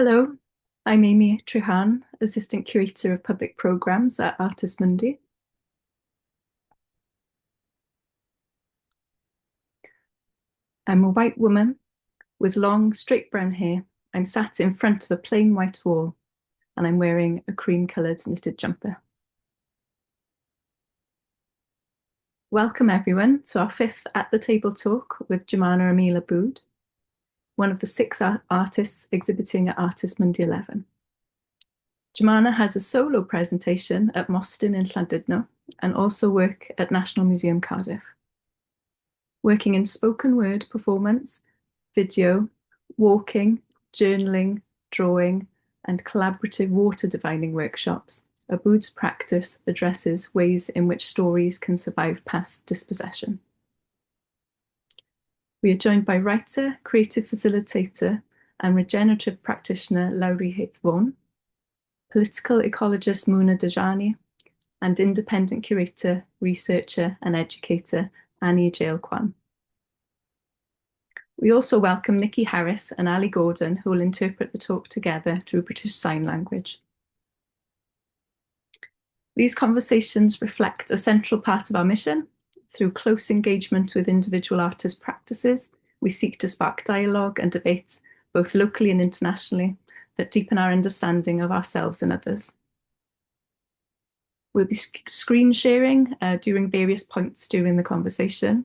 Hello, I'm Amy Trehan, Assistant Curator of Public Programmes at Artist Mundi. I'm a white woman with long, straight brown hair. I'm sat in front of a plain white wall and I'm wearing a cream-coloured knitted jumper. Welcome everyone to our fifth At the Table talk with Jumana Emil Abboud, one of the six artists exhibiting at Artist Mundi 11. Jumana has a solo presentation at Mostyn in Llandudno and also work at National Museum Cardiff. Working in spoken word performance, video, walking, journaling, drawing, and collaborative water divining workshops, Abboud's practice addresses ways in which stories can survive past dispossession. We are joined by writer, creative facilitator, and regenerative practitioner Lowri Hedd Vaughan, political ecologist Muna Dajani, and independent curator, researcher, and educator Annie Jael Kwan. We also welcome Nikki Harris and Ali Gordon, who will interpret the talk together through British Sign Language. These conversations reflect a central part of our mission. Through close engagement with individual artist practices, we seek to spark dialogue and debate, both locally and internationally, that deepen our understanding of ourselves and others. We'll be screen sharing during various points during the conversation.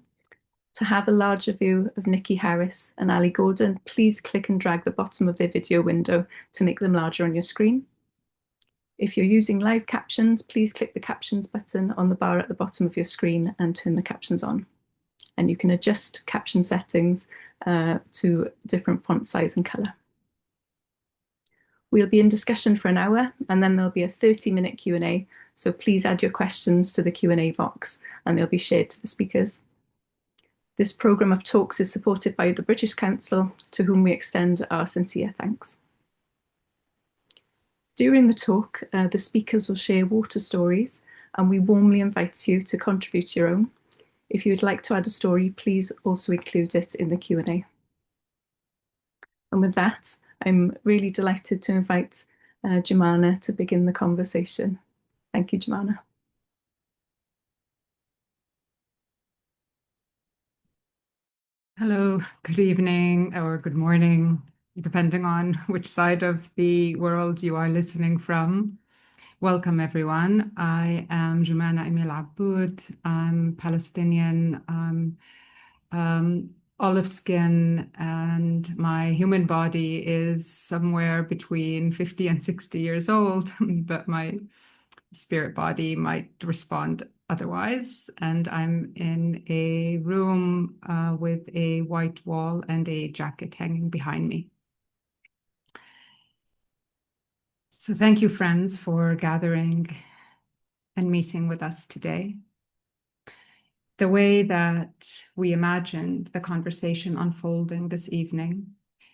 To have a larger view of Nikki Harris and Ali Gordon, please click and drag the bottom of their video window to make them larger on your screen. If you're using live captions, please click the captions button on the bar at the bottom of your screen and turn the captions on. And you can adjust caption settings to different font size and colour. We'll be in discussion for an hour and then there'll be a 30-minute Q&A, so please add your questions to the Q&A box and they'll be shared to the speakers. This programme of talks is supported by the British Council, to whom we extend our sincere thanks. During the talk, the speakers will share water stories, and we warmly invite you to contribute your own. If you would like to add a story, please also include it in the Q&A. And with that, I'm really delighted to invite Jumana to begin the conversation. Thank you, Jumana. Hello, good evening or good morning, depending on which side of the world you are listening from. Welcome, everyone. I am Jumana Emil Abboud. I'm Palestinian. I'm olive skin, and my human body is somewhere between 50 and 60 years old, but my spirit body might respond otherwise. And I'm in a room with a white wall and a jacket hanging behind me. So thank you, friends, for gathering and meeting with us today. The way that we imagined the conversation unfolding this evening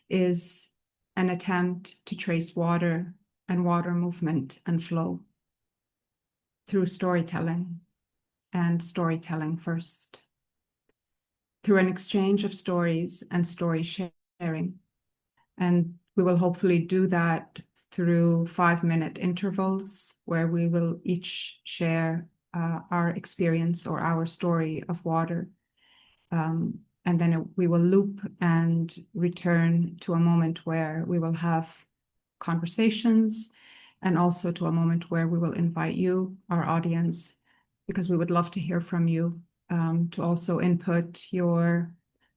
is an attempt to trace water and water movement and flow through storytelling, and storytelling first, through an exchange of stories and story sharing. And we will hopefully do that through 5-minute intervals where we will each share our experience or our story of water. And then we will loop and return to a moment where we will have conversations, and also to a moment where we will invite you, our audience, because we would love to hear from you, to also input your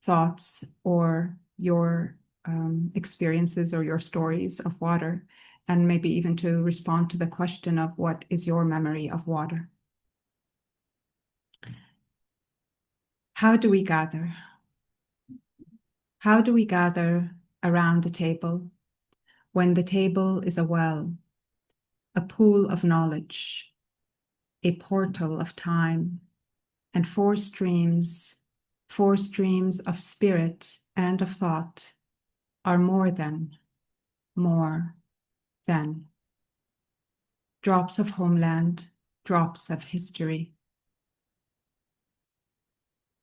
thoughts or your experiences or your stories of water, and maybe even to respond to the question of what is your memory of water. How do we gather? How do we gather around a table when the table is a well, a pool of knowledge, a portal of time, and four streams of spirit and of thought are more than drops of homeland, drops of history,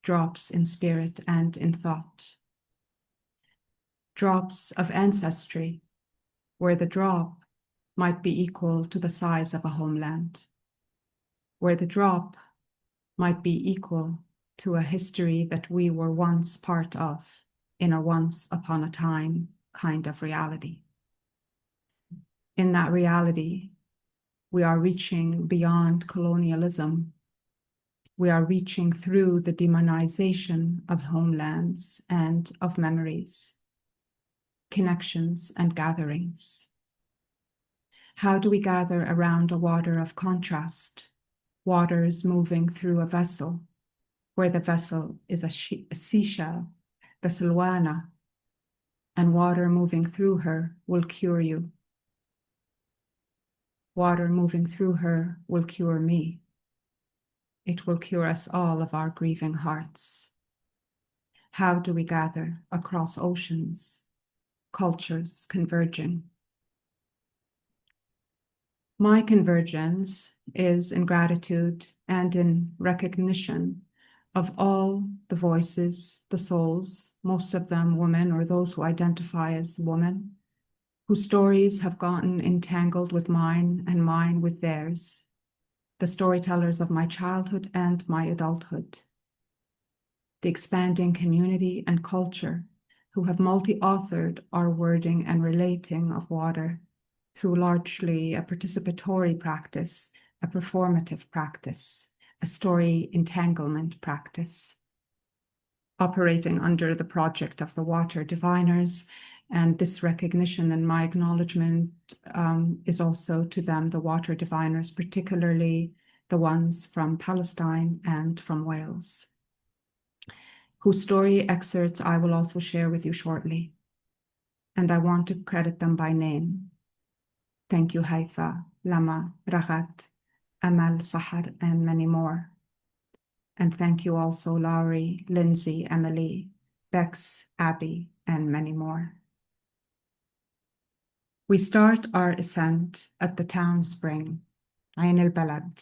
drops in spirit and in thought, drops of ancestry, where the drop might be equal to the size of a homeland, where the drop might be equal to a history that we were once part of in a once upon a time kind of reality. In that reality, we are reaching beyond colonialism. We are reaching through the demonization of homelands and of memories, connections and gatherings. How do we gather around a water of contrast, waters moving through a vessel, where the vessel is a seashell, the silwana, and water moving through her will cure you. Water moving through her will cure me. It will cure us all of our grieving hearts. How do we gather across oceans, cultures converging? My convergence is in gratitude and in recognition of all the voices, the souls, most of them women or those who identify as women, whose stories have gotten entangled with mine and mine with theirs, the storytellers of my childhood and my adulthood, the expanding community and culture who have multi-authored our wording and relating of water through largely a participatory practice, a performative practice, a story entanglement practice, operating under the project of the water diviners. And this recognition and my acknowledgement is also to them, the water diviners, particularly the ones from Palestine and from Wales, whose story excerpts I will also share with you shortly. And I want to credit them by name. Thank you, Haifa, Lama, Ragat, Amal, Sahar, and many more. And thank you also, Lowri, Lindsay, Emily, Bex, Abby, and many more. We start our ascent at the town spring, Ain al-Balad,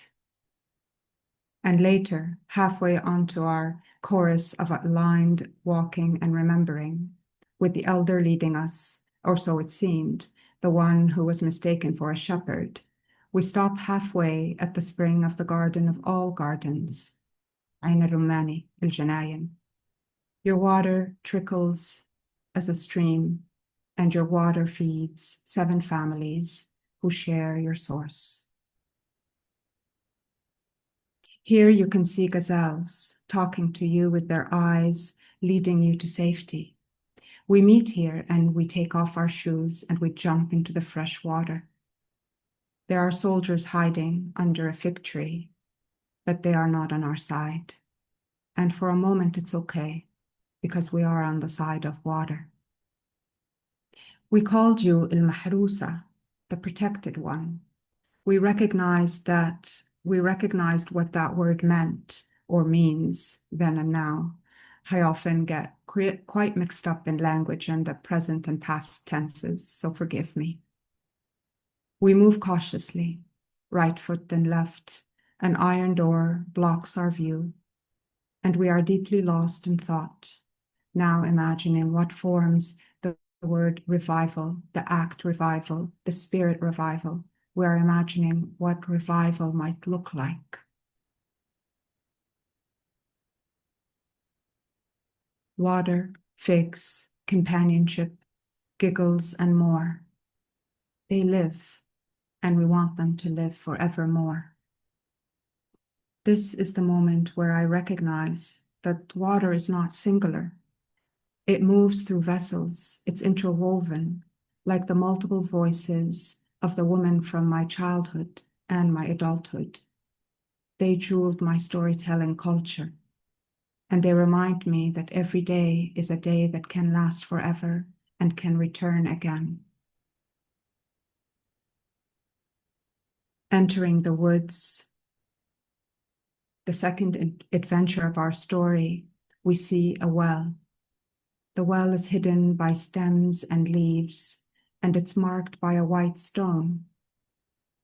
and later, halfway onto our chorus of aligned walking and remembering, with the elder leading us, or so it seemed, the one who was mistaken for a shepherd, we stop halfway at the spring of the garden of all gardens, Ain al-Rumani, al-Janayin. Your water trickles as a stream, and your water feeds 7 families who share your source. Here you can see gazelles talking to you with their eyes, leading you to safety. We meet here and we take off our shoes and we jump into the fresh water. There are soldiers hiding under a fig tree, but they are not on our side. And for a moment it's okay, because we are on the side of water. We called you Il-Mahrusa, the protected one. We recognized what that word meant or means then and now. I often get quite mixed up in language and the present and past tenses, so forgive me. We move cautiously, right foot and left. An iron door blocks our view, and we are deeply lost in thought, now imagining what forms the word revival, the act revival, the spirit revival. We are imagining what revival might look like. Water, figs, companionship, giggles, and more. They live, and we want them to live forevermore. This is the moment where I recognize that water is not singular. It moves through vessels, it's interwoven, like the multiple voices of the woman from my childhood and my adulthood. They jeweled my storytelling culture, and they remind me that every day is a day that can last forever and can return again. Entering the woods, the second adventure of our story, we see a well. The well is hidden by stems and leaves, and it's marked by a white stone.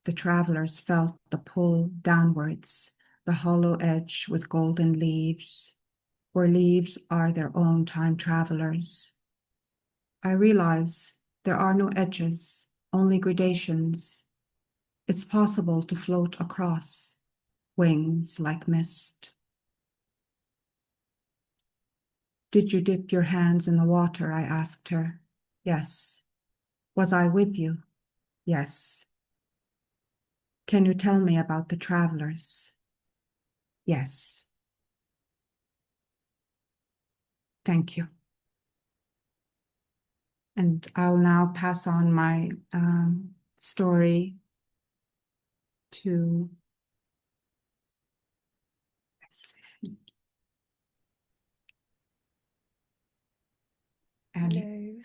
The travelers felt the pull downwards, the hollow edge with golden leaves, where leaves are their own time travelers. I realize there are no edges, only gradations. It's possible to float across, wings like mist. Did you dip your hands in the water? I asked her. Yes. Was I with you? Yes. Can you tell me about the travelers? Yes. Thank you. And I'll now pass on my story to Annie. Hello.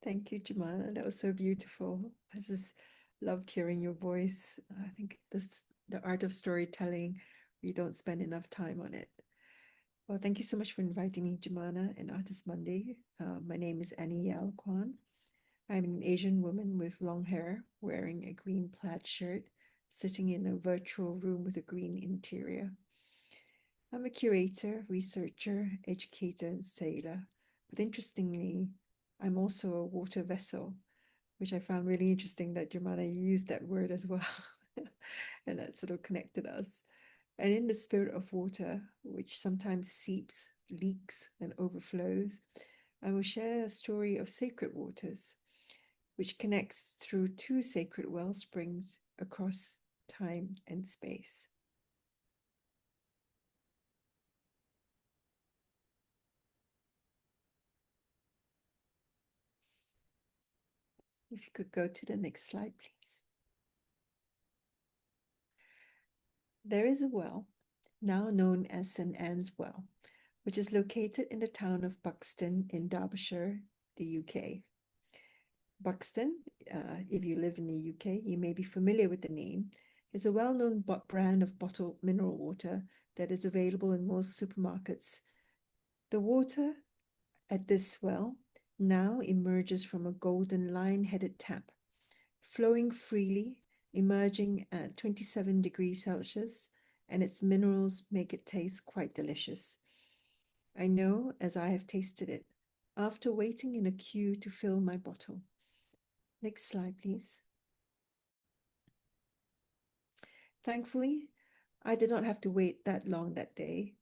Thank you, Jumana. That was so beautiful. I just loved hearing your voice. I think the art of storytelling, we don't spend enough time on it. Well, thank you so much for inviting me, Jumana, and Artist Monday. My name is Annie Jael Kwan. I'm an Asian woman with long hair, wearing a green plaid shirt, sitting in a virtual room with a green interior. I'm a curator, researcher, educator, and sailor. But interestingly, I'm also a water vessel, which I found really interesting that Jumana used that word as well. And that sort of connected us. And in the spirit of water, which sometimes seeps, leaks, and overflows, I will share a story of sacred waters, which connects through two sacred well springs across time and space. If you could go to the next slide, please. There is a well, now known as St. Anne's Well, which is located in the town of Buxton in Derbyshire, the UK. Buxton, if you live in the UK, you may be familiar with the name, is a well-known brand of bottled mineral water that is available in most supermarkets. The water at this well now emerges from a golden lion-headed tap, flowing freely, emerging at 27 degrees Celsius, and its minerals make it taste quite delicious. I know, as I have tasted it, after waiting in a queue to fill my bottle. Next slide, please. Thankfully, I did not have to wait that long that day,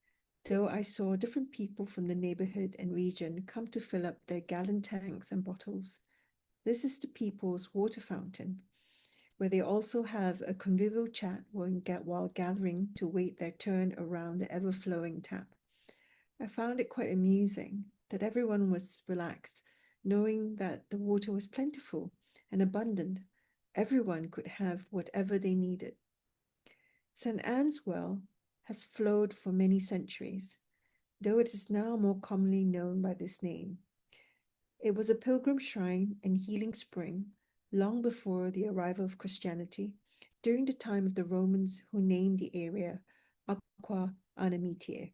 though I saw different people from the neighborhood and region come to fill up their gallon tanks and bottles. This is the people's water fountain, where they also have a convivial chat while gathering to wait their turn around the ever-flowing tap. I found it quite amusing that everyone was relaxed, knowing that the water was plentiful and abundant. Everyone could have whatever they needed. St. Anne's Well has flowed for many centuries, though it is now more commonly known by this name. It was a pilgrim shrine and healing spring long before the arrival of Christianity, during the time of the Romans who named the area Aqua Anamitiae,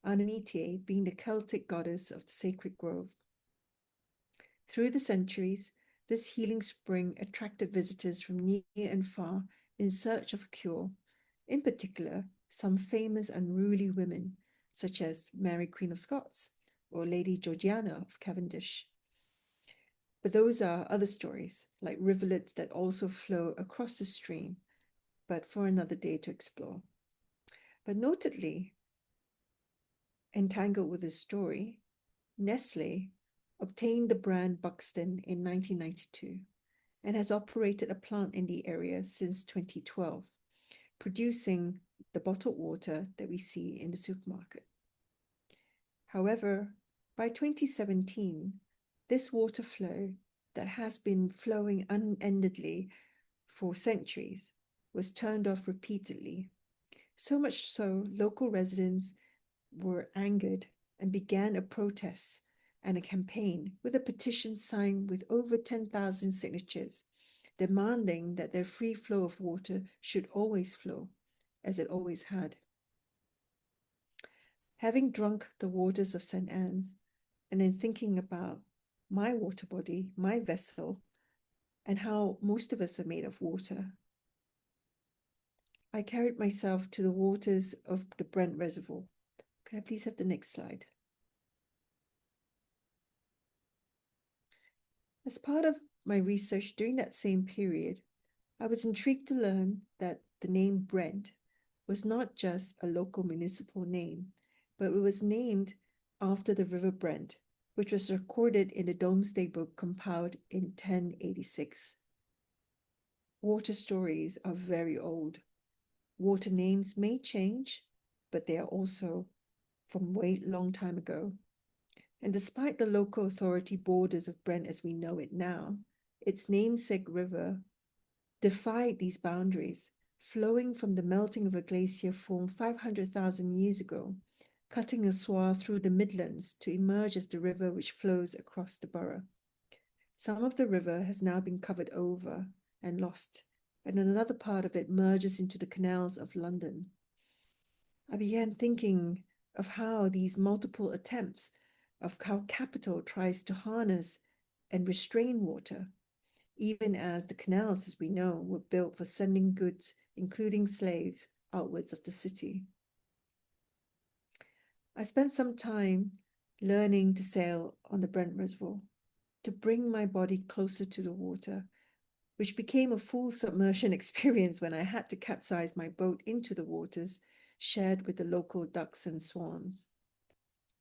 Anamitiae being the Celtic goddess of the sacred grove. Through the centuries, this healing spring attracted visitors from near and far in search of a cure, in particular, some famous unruly women, such as Mary Queen of Scots or Lady Georgiana of Cavendish. But those are other stories, like rivulets that also flow across the stream, but for another day to explore. But notably, entangled with this story, Nestle obtained the brand Buxton in 1992 and has operated a plant in the area since 2012, producing the bottled water that we see in the supermarket. However, by 2017, this water flow that has been flowing unendedly for centuries was turned off repeatedly. So much so, local residents were angered and began a protest and a campaign with a petition signed with over 10,000 signatures, demanding that their free flow of water should always flow, as it always had. Having drunk the waters of St. Anne's, and in thinking about my water body, my vessel, and how most of us are made of water, I carried myself to the waters of the Brent Reservoir. Can I please have the next slide? As part of my research during that same period, I was intrigued to learn that the name Brent was not just a local municipal name, but it was named after the River Brent, which was recorded in the Domesday Book compiled in 1086. Water stories are very old. Water names may change, but they are also from way long time ago. And despite the local authority borders of Brent as we know it now, its namesake river defied these boundaries, flowing from the melting of a glacier formed 500,000 years ago, cutting a swath through the Midlands to emerge as the river which flows across the borough. Some of the river has now been covered over and lost, and another part of it merges into the canals of London. I began thinking of how these multiple attempts of how capital tries to harness and restrain water, even as the canals, as we know, were built for sending goods, including slaves, outwards of the city. I spent some time learning to sail on the Brent Reservoir, to bring my body closer to the water, which became a full submersion experience when I had to capsize my boat into the waters shared with the local ducks and swans.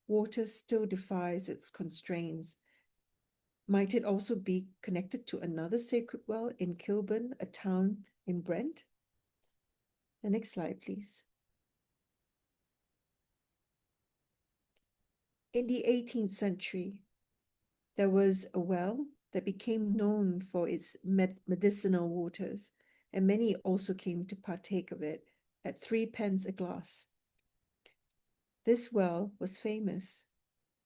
Water still defies its constraints. Might it also be connected to another sacred well in Kilburn, a town in Brent? The next slide, please. In the 18th century, there was a well that became known for its medicinal waters, and many also came to partake of it at 3 pence a glass. This well was famous,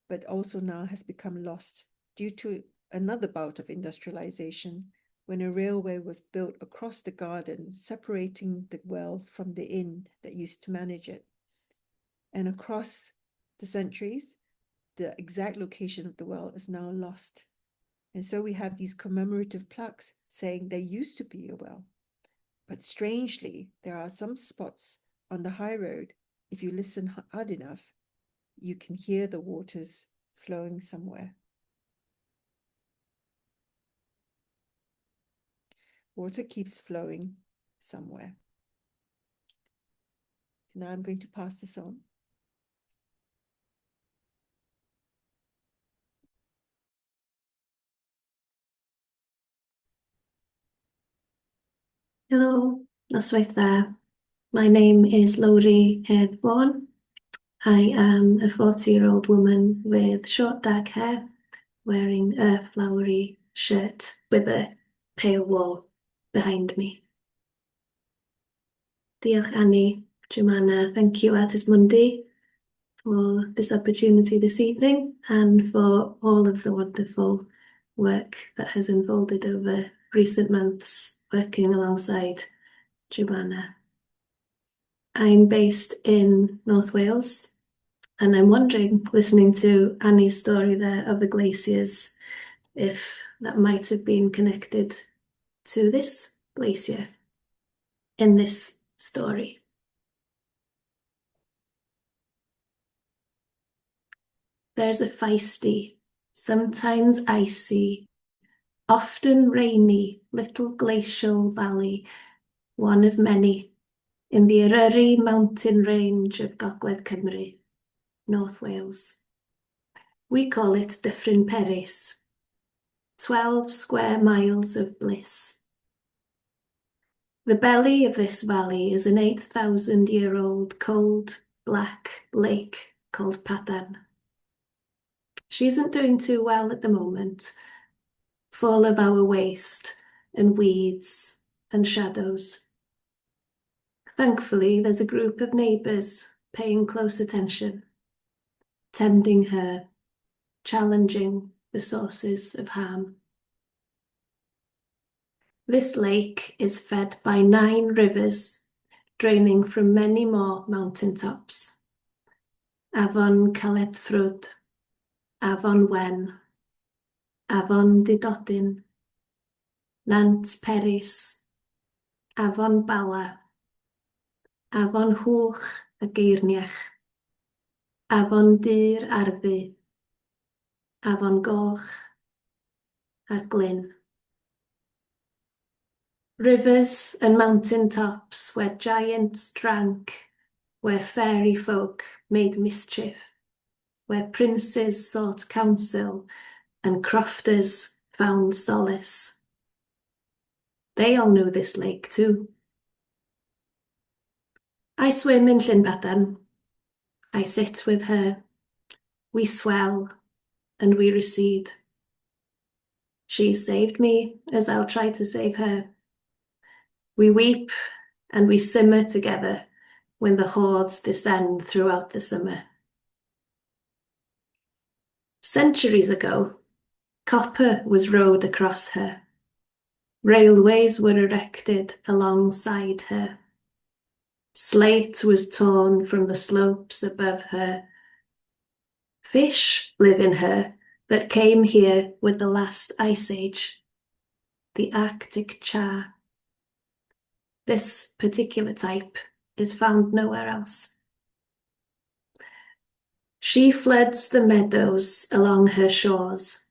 but also now has become lost due to another bout of industrialization when a railway was built across the garden, separating the well from the inn that used to manage it. And across the centuries, the exact location of the well is now lost. And so we have these commemorative plaques saying there used to be a well. But strangely, there are some spots on the high road, if you listen hard enough, you can hear the waters flowing somewhere. Water keeps flowing somewhere. Now I'm going to pass this on. Hello, noswaith there. My name is Lowri Hedd Vaughan. I am a 40-year-old woman with short dark hair, wearing a flowery shirt with a pale wall behind me. Diolch Annie, Jumana, thank you Artist Mundi for this opportunity this evening and for all of the wonderful work that has unfolded over recent months working alongside Jumana. I'm based in North Wales, and I'm wondering, listening to Annie's story there of the glaciers, if that might have been connected to this glacier in this story. There's a feisty, sometimes icy, often rainy little glacial valley, one of many, in the Eryri mountain range of Gogledd Cymru, North Wales. We call it Dyffryn Peris, 12 square miles of bliss. The belly of this valley is an 8,000-year-old cold, black lake called Padan. She isn't doing too well at the moment, full of our waste and weeds and shadows. Thankfully, there's a group of neighbours paying close attention, tending her, challenging the sources of harm. This lake is fed by 9 rivers, draining from many more mountaintops. Afon Caledfrwd, Afon Wen, Afon Didodin, Nant Peris, Afon Bala, Afon Hwch a Geirniach, Afon Dyr Arfu, Afon Goch a Glyn. Rivers and mountain tops where giants drank, where fairy folk made mischief, where princes sought counsel and crofters found solace. They all know this lake too. I swim in Llynbadan. I sit with her. We swell and we recede. She saved me as I'll try to save her. We weep and we simmer together when the hordes descend throughout the summer. Centuries ago, copper was rowed across her. Railways were erected alongside her. Slate was torn from the slopes above her. Fish live in her that came here with the last ice age, the Arctic char. This particular type is found nowhere else. She floods the meadows along her shores,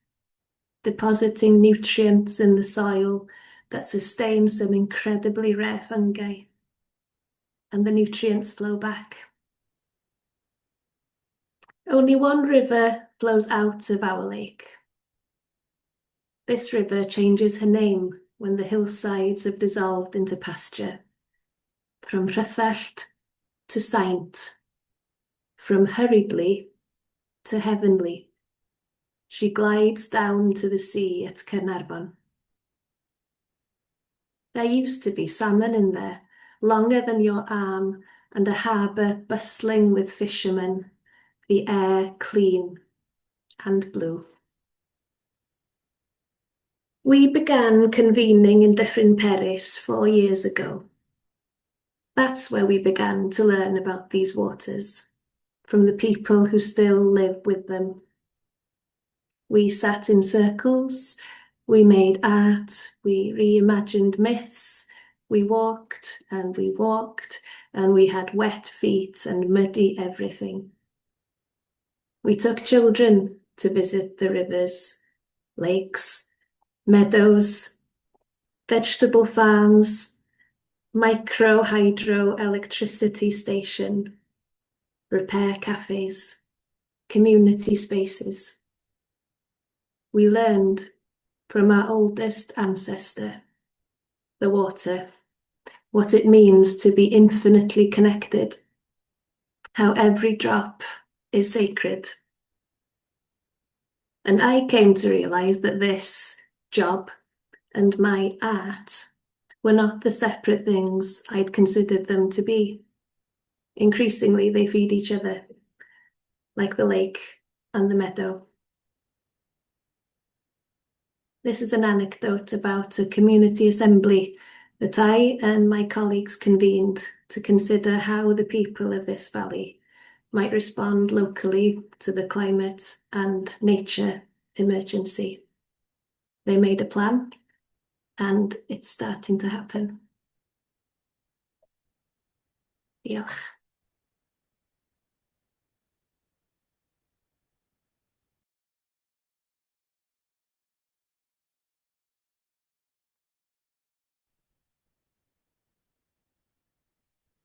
depositing nutrients in the soil that sustain some incredibly rare fungi, and the nutrients flow back. Only one river flows out of our lake. This river changes her name when the hillsides have dissolved into pasture. From Rhythellt to Saint, from hurriedly to heavenly, she glides down to the sea at Caernarfon. There used to be salmon in there, longer than your arm, and a harbour bustling with fishermen, the air clean and blue. We began convening in Dyffryn Peris 4 years ago. That's where we began to learn about these waters, from the people who still live with them. We sat in circles, we made art, we reimagined myths, we walked, and we had wet feet and muddy everything. We took children to visit the rivers, lakes, meadows, vegetable farms, micro hydro electricity station, repair cafes, community spaces. We learned from our oldest ancestor, the water, what it means to be infinitely connected, how every drop is sacred. And I came to realize that this job and my art were not the separate things I'd considered them to be. Increasingly, they feed each other, like the lake and the meadow. This is an anecdote about a community assembly that I and my colleagues convened to consider how the people of this valley might respond locally to the climate and nature emergency. They made a plan, and it's starting to happen. Diolch.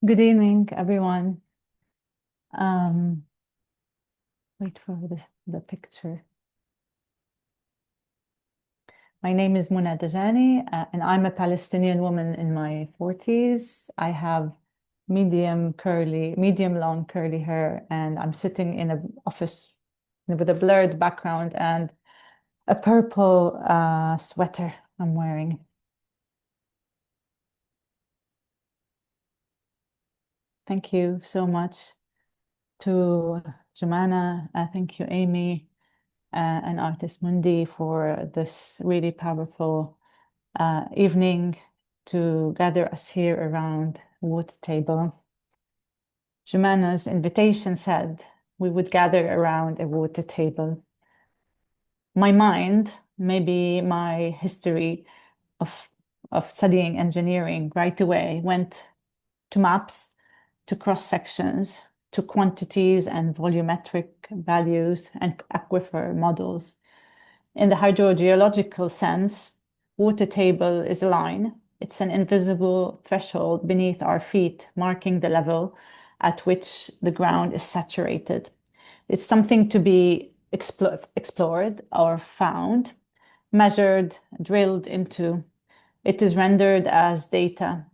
Good evening, everyone. Wait for the picture. My name is Muna Dajani, and I'm a Palestinian woman in my 40s. I have medium long curly hair, and I'm sitting in an office with a blurred background and a purple sweater I'm wearing. Thank you so much to Jumana. Thank you, Amy, and artist Mundi for this really powerful evening to gather us here around a water table. Jumana's invitation said we would gather around a water table. My mind, maybe my history of studying engineering right away went to maps, to cross-sections, to quantities and volumetric values and aquifer models. In the hydrogeological sense, water table is a line It's an invisible threshold beneath our feet, marking the level at which the ground is saturated. It's something to be explored or found, measured, drilled into. It is rendered as data,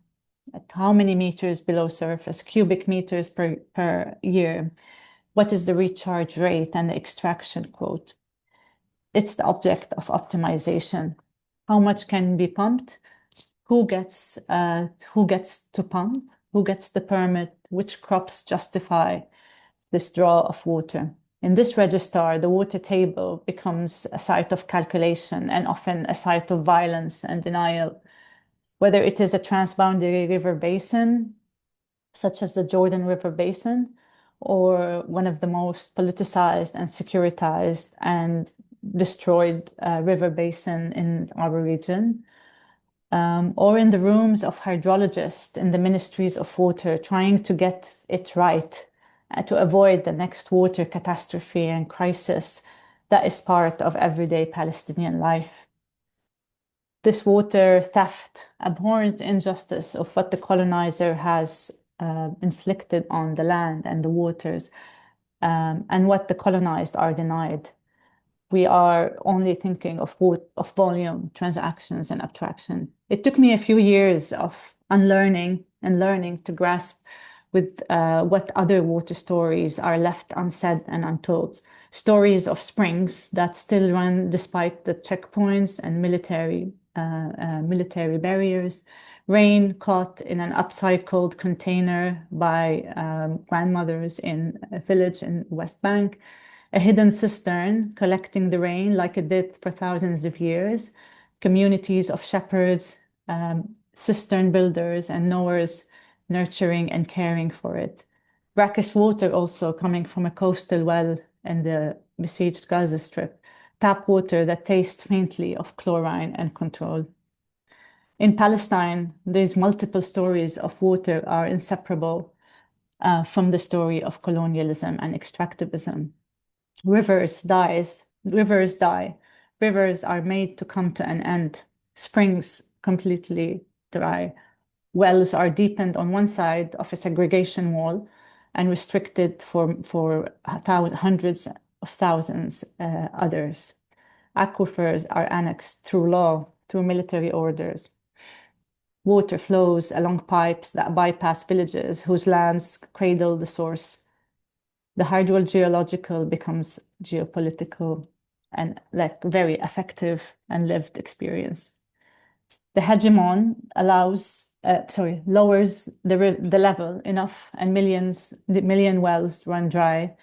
like how many meters below surface, cubic meters per year, what is the recharge rate and the extraction quote. It's the object of optimization. How much can be pumped? Who gets to pump? Who gets the permit? Which crops justify this draw of water? In this register, the water table becomes a site of calculation and often a site of violence and denial. Whether it is a transboundary river basin, such as the Jordan River Basin, or one of the most politicized and securitized and destroyed river basin in our region, or in the rooms of hydrologists in the ministries of water, trying to get it right to avoid the next water catastrophe and crisis that is part of everyday Palestinian life. This water theft, abhorrent injustice of what the colonizer has inflicted on the land and the waters, and what the colonized are denied. We are only thinking of volume, transactions, and abstraction. It took me a few years of unlearning and learning to grasp with what other water stories are left unsaid and untold. Stories of springs that still run despite the checkpoints and military barriers, rain caught in an upcycled container by grandmothers in a village in West Bank, a hidden cistern collecting the rain like it did for thousands of years, communities of shepherds, cistern builders and knowers nurturing and caring for it. Brackish water also coming from a coastal well in the besieged Gaza Strip, tap water that tastes faintly of chlorine and control. In Palestine, these multiple stories of water are inseparable from the story of colonialism and extractivism. Rivers die. Rivers are made to come to an end. Springs completely dry. Wells are deepened on one side of a segregation wall and restricted for hundreds of thousands others. Aquifers are annexed through law, through military orders. Water flows along pipes that bypass villages whose lands cradle the source. The hydrogeological becomes geopolitical and like very effective and lived experience. The hegemon lowers the level enough and the million wells run dry,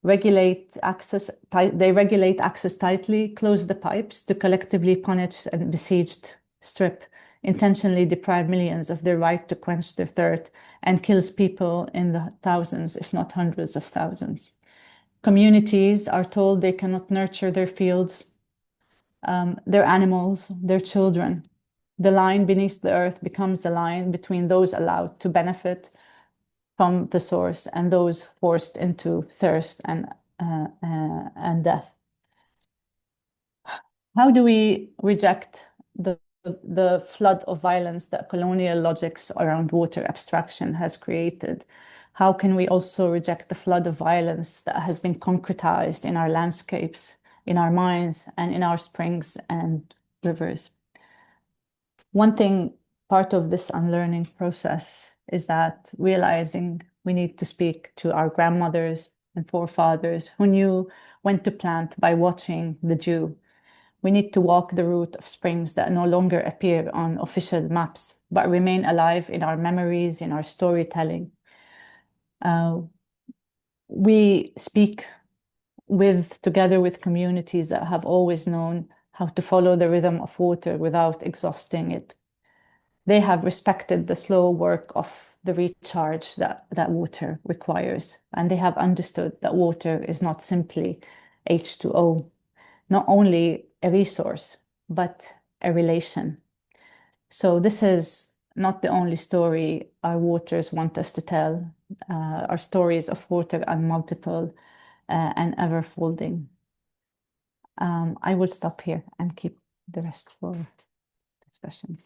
they regulate access tightly, close the pipes to collectively punish a besieged strip, intentionally deprive millions of their right to quench their thirst, and kills people in the thousands, if not hundreds of thousands. Communities are told they cannot nurture their fields, their animals, their children. The line beneath the earth becomes the line between those allowed to benefit from the source and those forced into thirst and death. How do we reject the flood of violence that colonial logics around water abstraction has created? How can we also reject the flood of violence that has been concretized in our landscapes, in our minds, and in our springs and rivers? One thing, part of this unlearning process, is that realizing we need to speak to our grandmothers and forefathers who knew when to plant by watching the dew. We need to walk the route of springs that no longer appear on official maps, but remain alive in our memories, in our storytelling. We speak together with communities that have always known how to follow the rhythm of water without exhausting it. They have respected the slow work of the recharge that water requires, and they have understood that water is not simply H2O, not only a resource, but a relation. So this is not the only story our waters want us to tell. Our stories of water are multiple and ever-folding. I will stop here and keep the rest for discussion.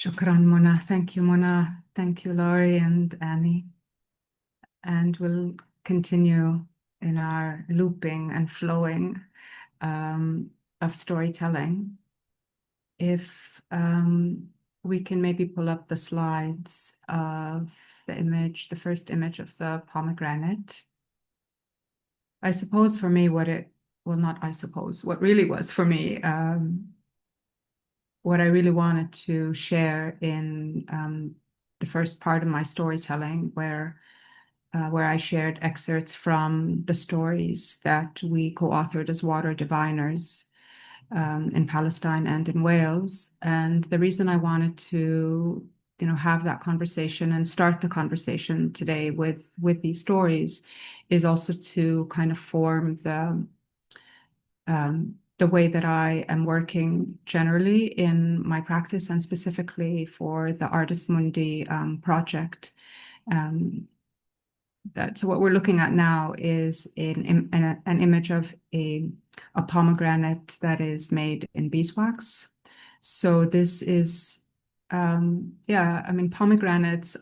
Shukran, Muna. Thank you, Muna. Thank you, Lowri and Annie. And we'll continue in our looping and flowing of storytelling. If we can maybe pull up the slides of the image, the first image of the pomegranate. I suppose for me, what really was for me, what I really wanted to share in the first part of my storytelling, where I shared excerpts from the stories that we co-authored as water diviners in Palestine and in Wales. And the reason I wanted to, have that conversation and start the conversation today with these stories is also to kind of form the way that I am working generally in my practice, and specifically for the Artist Mundi project. So what we're looking at now is an image of a pomegranate that is made in beeswax. So this is, pomegranates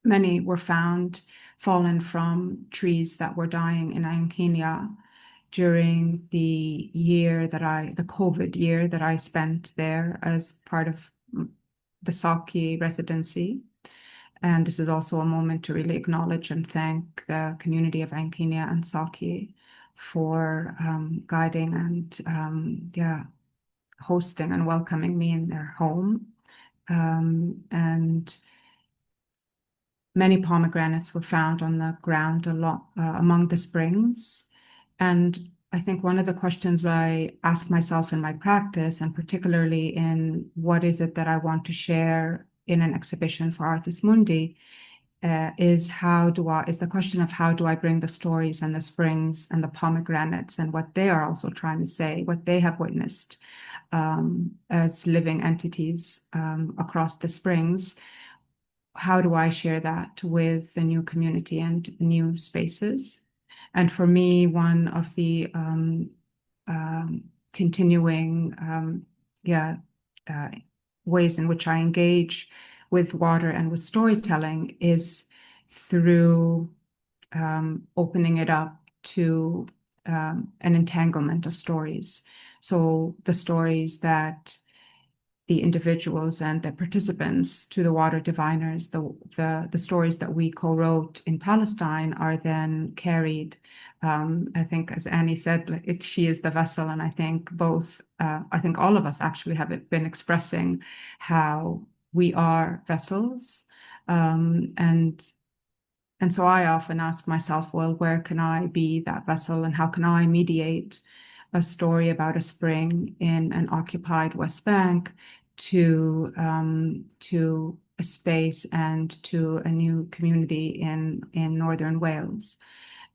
many were found fallen from trees that were dying in Kenya during the COVID year that I spent there as part of the Saki residency. And this is also a moment to really acknowledge and thank the community of Kenya and Saki for guiding and hosting and welcoming me in their home. And many pomegranates were found on the ground among the springs. And I think one of the questions I ask myself in my practice, and particularly in what is it that I want to share in an exhibition for Artist Mundi, is the question of how do I bring the stories and the springs and the pomegranates and what they are also trying to say, what they have witnessed as living entities across the springs. How do I share that with the new community and new spaces? And for me, one of the continuing ways in which I engage with water and with storytelling is through opening it up to an entanglement of stories. So the stories that the individuals and the participants to the water diviners, the stories that we co-wrote in Palestine are then carried. I think, as Annie said, she is the vessel, and I think all of us actually have been expressing how we are vessels, and so I often ask myself, well, where can I be that vessel, and how can I mediate a story about a spring in an occupied West Bank to a space and to a new community in Northern Wales.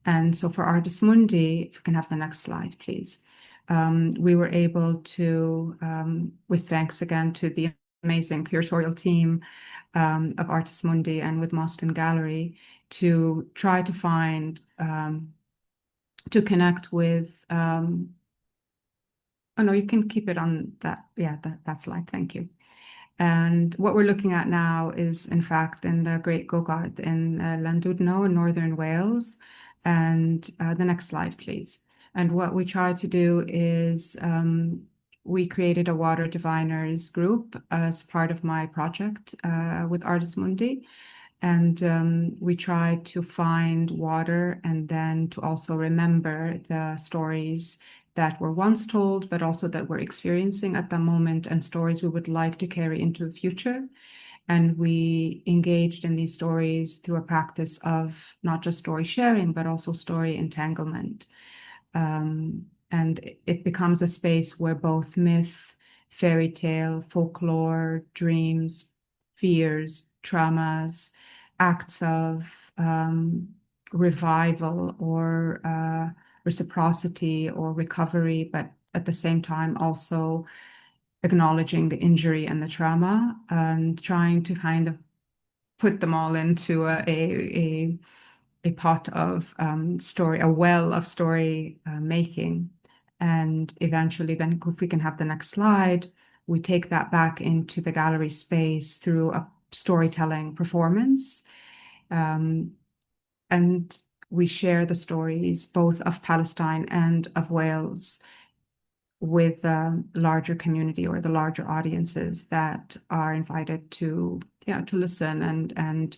And so for Artist Mundi, if we can have the next slide, please. We were able to, with thanks again to the amazing curatorial team of Artist Mundi and with Moston Gallery, to try to find, to connect with, oh no, you can keep it on that. Yeah, that slide. Thank you. And what we're looking at now is, in fact, in the Great Gogart in Llandudno in Northern Wales. And the next slide, please. And what we tried to do is we created a water diviners group as part of my project with Artist Mundi. And we tried to find water and then to also remember the stories that were once told, but also that we're experiencing at the moment, and stories we would like to carry into the future. And we engaged in these stories through a practice of not just story sharing, but also story entanglement. And it becomes a space where both myth, fairy tale, folklore, dreams, fears, traumas, acts of revival or reciprocity or recovery, but at the same time also acknowledging the injury and the trauma and trying to kind of put them all into a pot of story, a well of story making. And eventually then, if we can have the next slide, we take that back into the gallery space through a storytelling performance. And we share the stories both of Palestine and of Wales with the larger community or the larger audiences that are invited to listen, and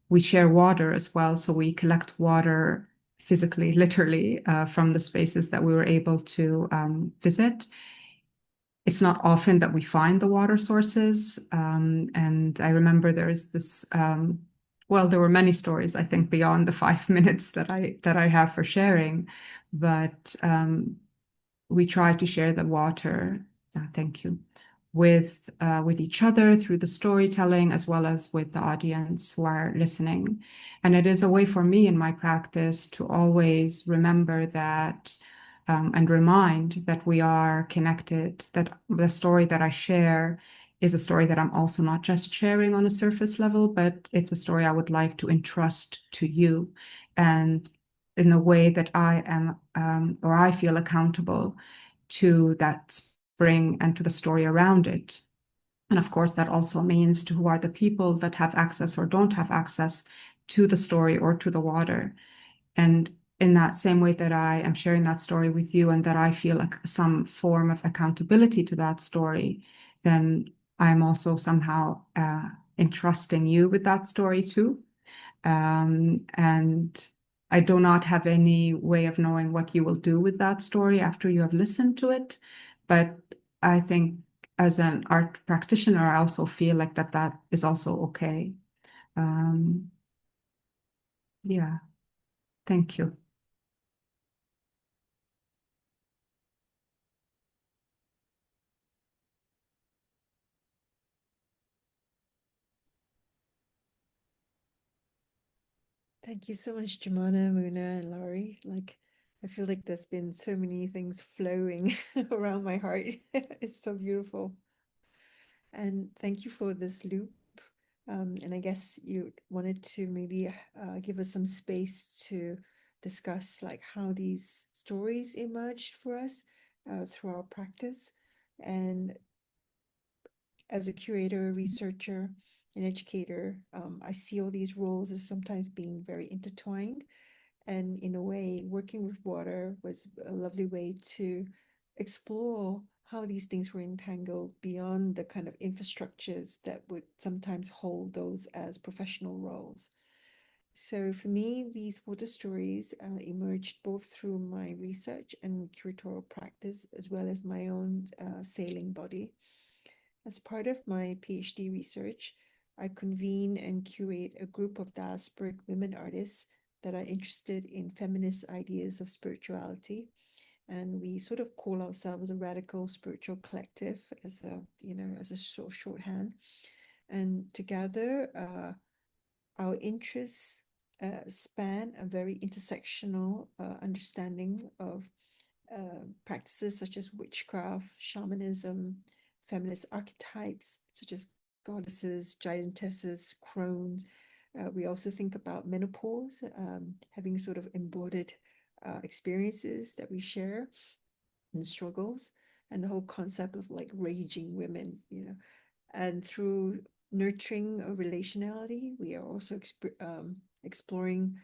we share water as well. So we collect water physically, literally, from the spaces that we were able to visit. It's not often that we find the water sources. And I remember there's this, well, there were many stories, I think, beyond the 5 minutes that I have for sharing, but we try to share the water, thank you, with each other through the storytelling, as well as with the audience who are listening. And it is a way for me in my practice to always remember that and remind that we are connected, that the story that I share is a story that I'm also not just sharing on a surface level, but it's a story I would like to entrust to you, and in a way that I am, or I feel accountable to that spring and to the story around it. And of course, that also means to who are the people that have access or don't have access to the story or to the water. And in that same way that I am sharing that story with you, and that I feel like some form of accountability to that story, then I'm also somehow entrusting you with that story too. And I do not have any way of knowing what you will do with that story after you have listened to it. But I think as an art practitioner, I also feel like that is also okay. Yeah, thank you. Thank you so much, Jumana, Muna, and Lowri. Like, I feel like there's been so many things flowing around my heart. It's so beautiful. And thank you for this loop. And I guess you wanted to maybe give us some space to discuss like how these stories emerged for us through our practice. And as a curator, researcher, and educator, I see all these roles as sometimes being very intertwined. And in a way, working with water was a lovely way to explore how these things were entangled beyond the kind of infrastructures that would sometimes hold those as professional roles. So for me, these water stories emerged both through my research and curatorial practice, as well as my own sailing body. As part of my PhD research, I convene and curate a group of diasporic women artists that are interested in feminist ideas of spirituality. And we sort of call ourselves a radical spiritual collective as a sort of shorthand. And together, our interests span a very intersectional understanding of practices such as witchcraft, shamanism, feminist archetypes such as goddesses, giantesses, crones. We also think about menopause, having sort of embodied experiences that we share and struggles, and the whole concept of like raging women, and through nurturing a relationality, we are also exploring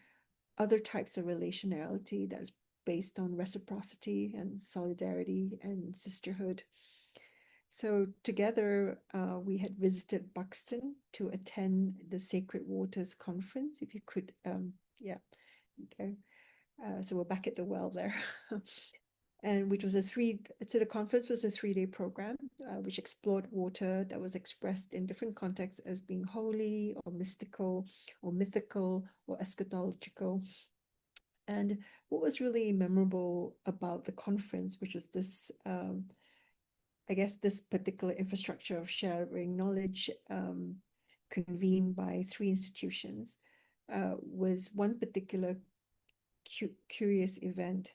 other types of relationality that's based on reciprocity and solidarity and sisterhood. So together, we had visited Buxton to attend the Sacred Waters Conference. If you could, yeah, okay. So we're back at the well there. And which was the conference was a 3-day program, which explored water that was expressed in different contexts as being holy or mystical or mythical or eschatological. And what was really memorable about the conference, which was this, I guess, this particular infrastructure of sharing knowledge convened by 3 institutions, was one particular curious event.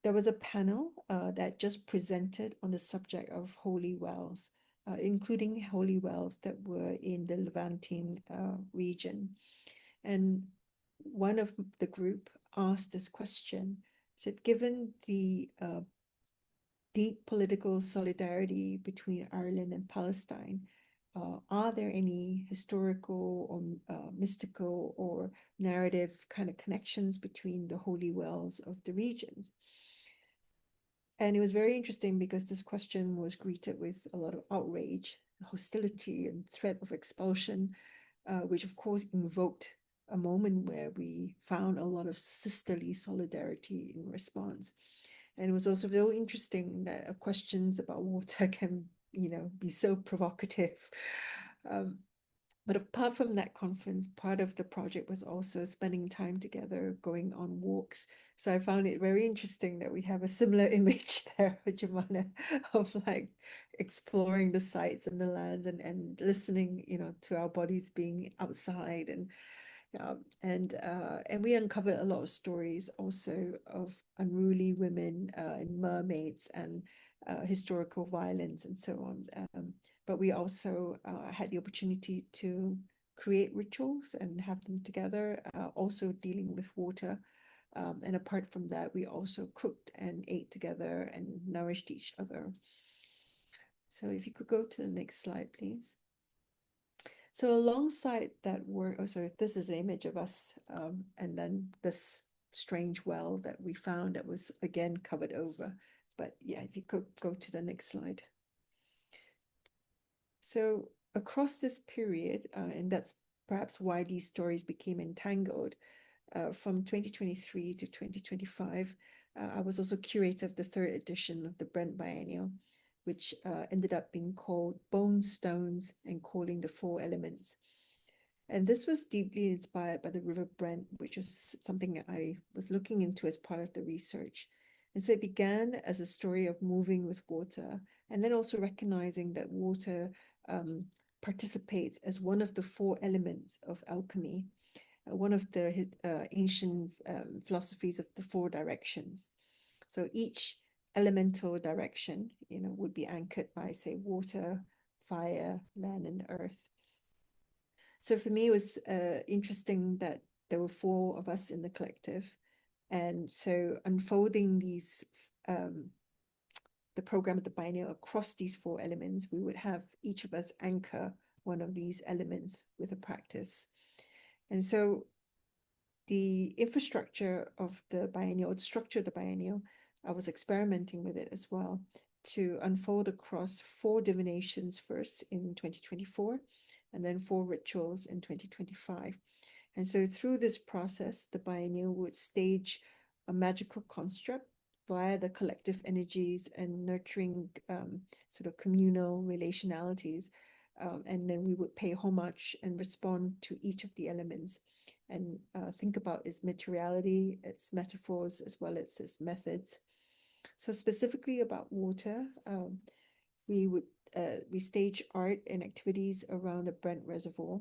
There was a panel that just presented on the subject of holy wells, including holy wells that were in the Levantine region. And one of the group asked this question, said, given the deep political solidarity between Ireland and Palestine? Are there any historical or mystical or narrative kind of connections between the holy wells of the regions? And it was very interesting because this question was greeted with a lot of outrage, hostility, and threat of expulsion, which of course invoked a moment where we found a lot of sisterly solidarity in response. And it was also very interesting that questions about water can, be so provocative. But apart from that conference, part of the project was also spending time together, going on walks. So I found it very interesting that we have a similar image there, Jumana, of like exploring the sites and the lands and listening, to our bodies being outside and we uncovered a lot of stories also of unruly women and mermaids and historical violence and so on. But we also had the opportunity to create rituals and have them together, also dealing with water. And apart from that, we also cooked and ate together and nourished each other. So if you could go to the next slide, please. So alongside that work, this is an image of us, and then this strange well that we found that was again covered over. But yeah, if you could go to the next slide. So across this period, and that's perhaps why these stories became entangled, from 2023 to 2025, I was also curator of the third edition of the Brent Biennial, which ended up being called Bones, Stones, and Calling the Four Elements. And this was deeply inspired by the River Brent, which was something I was looking into as part of the research. And so it began as a story of moving with water, and then also recognizing that water participates as one of the four elements of alchemy, one of the ancient philosophies of the four directions. So each elemental direction, would be anchored by, say, water, fire, land, and earth. So for me, it was interesting that there were four of us in the collective. And so unfolding the program of the biennial across these four elements, we would have each of us anchor one of these elements with a practice. And so the infrastructure of the biennial, the structure of the biennial, I was experimenting with it as well to unfold across four divinations first in 2024, and then four rituals in 2025. And so through this process, the biennial would stage a magical construct via the collective energies and nurturing sort of communal relationalities. And then we would pay homage and respond to each of the elements and think about its materiality, its metaphors, as well as its methods. So specifically about water, we stage art and activities around the Brent Reservoir.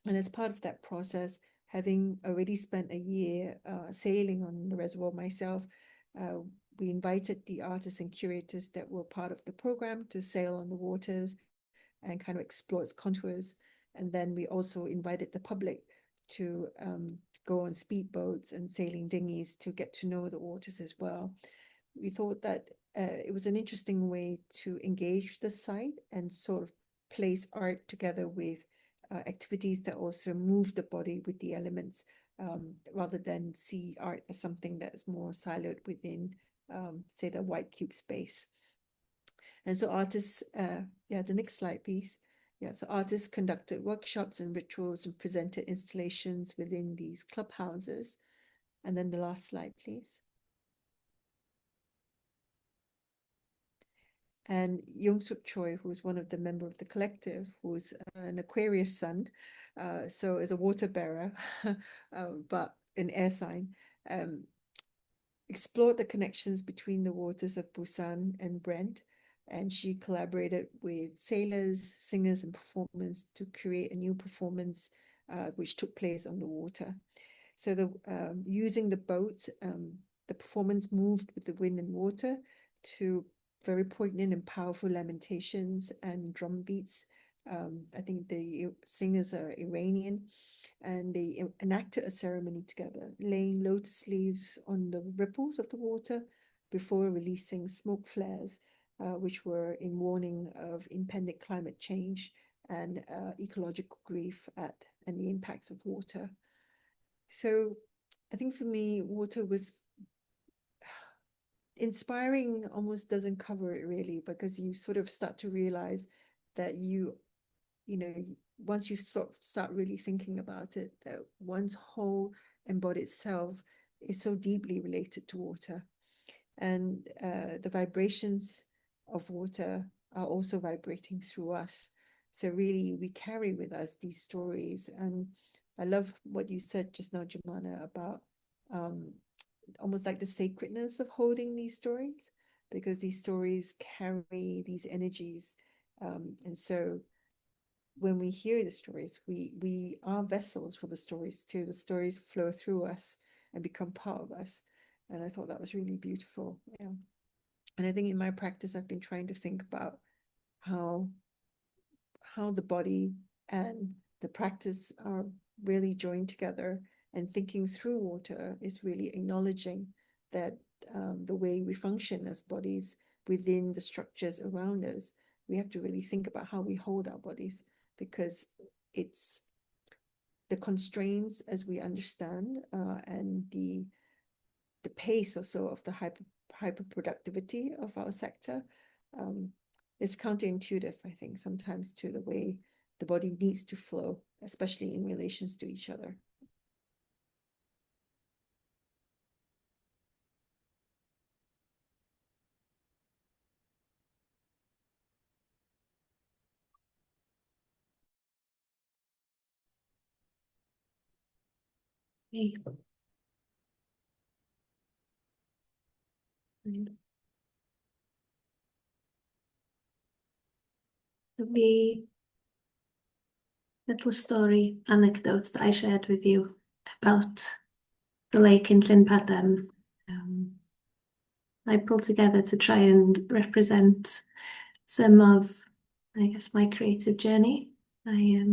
And as part of that process, having already spent a year sailing on the reservoir myself, we invited the artists and curators that were part of the program to sail on the waters and kind of explore its contours. And then we also invited the public to go on speedboats and sailing dinghies to get to know the waters as well. We thought that it was an interesting way to engage the site and sort of place art together with activities that also move the body with the elements, rather than see art as something that is more siloed within, say, the white cube space. And so artists, the next slide, please. Yeah, so artists conducted workshops and rituals and presented installations within these clubhouses. And then the last slide, please. And Young-Suk Choi, who's one of the member of the collective, who's an Aquarius sun, so is a water bearer, but an air sign, explored the connections between the waters of Busan and Brent, and she collaborated with sailors, singers, and performers to create a new performance which took place on the water. So using the boats, the performance moved with the wind and water to very poignant and powerful lamentations and drum beats. I think the singers are Iranian, and they enacted a ceremony together, laying lotus leaves on the ripples of the water before releasing smoke flares, which were in warning of impending climate change and ecological grief and the impacts of water. So I think for me, water was inspiring, almost doesn't cover it really, because you sort of start to realize that you know, once you start really thinking about it, that one's whole embodied self is so deeply related to water. And the vibrations of water are also vibrating through us. So really, we carry with us these stories. And I love what you said just now, Jumana, about almost like the sacredness of holding these stories, because these stories carry these energies. And so when we hear the stories, we are vessels for the stories too. The stories flow through us and become part of us. And I thought that was really beautiful. Yeah. And I think in my practice, I've been trying to think about how the body and the practice are really joined together, and thinking through water is really acknowledging that the way we function as bodies within the structures around us, we have to really think about how we hold our bodies, because it's the constraints as we understand and the pace also of the hyper productivity of our sector is counterintuitive, I think, sometimes to the way the body needs to flow, especially in relations to each other. Okay. The little story anecdote that I shared with you about the lake in Llyn Padam, I pulled together to try and represent some of, I guess, my creative journey. I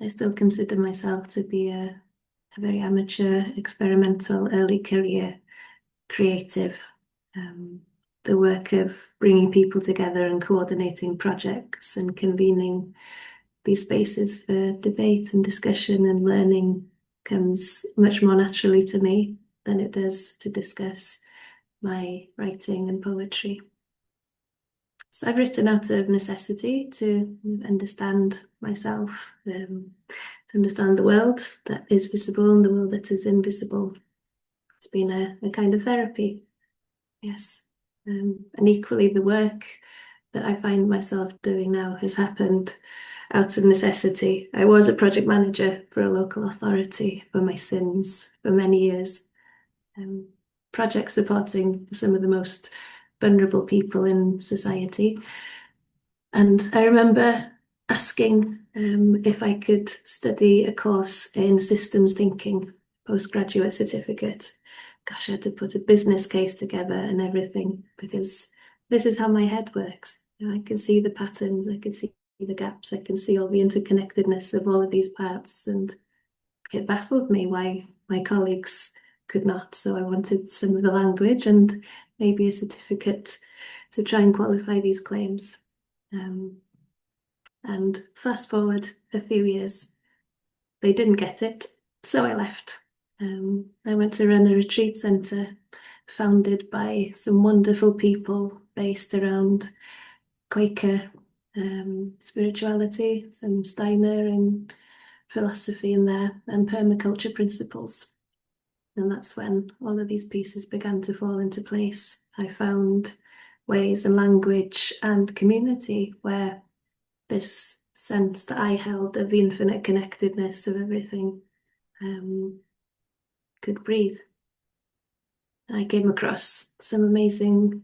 still consider myself to be a very amateur, experimental, early career creative. The work of bringing people together and coordinating projects and convening these spaces for debate and discussion and learning comes much more naturally to me than it does to discuss my writing and poetry. So I've written out of necessity to understand myself, to understand the world that is visible and the world that is invisible. It's been a kind of therapy, yes. And equally, the work that I find myself doing now has happened out of necessity. I was a project manager for a local authority for my sins for many years, project supporting some of the most vulnerable people in society. And I remember asking if I could study a course in systems thinking, postgraduate certificate. Gosh, I had to put a business case together and everything, because this is how my head works. You know, I can see the patterns, I can see the gaps, I can see all the interconnectedness of all of these parts, and it baffled me why my colleagues could not. So I wanted some of the language and maybe a certificate to try and qualify these claims. And fast forward a few years, they didn't get it, so I left. I went to run a retreat centre founded by some wonderful people based around Quaker spirituality, some Steiner and philosophy in there, and permaculture principles. And that's when all of these pieces began to fall into place. I found ways and language and community where this sense that I held of the infinite connectedness of everything could breathe. I came across some amazing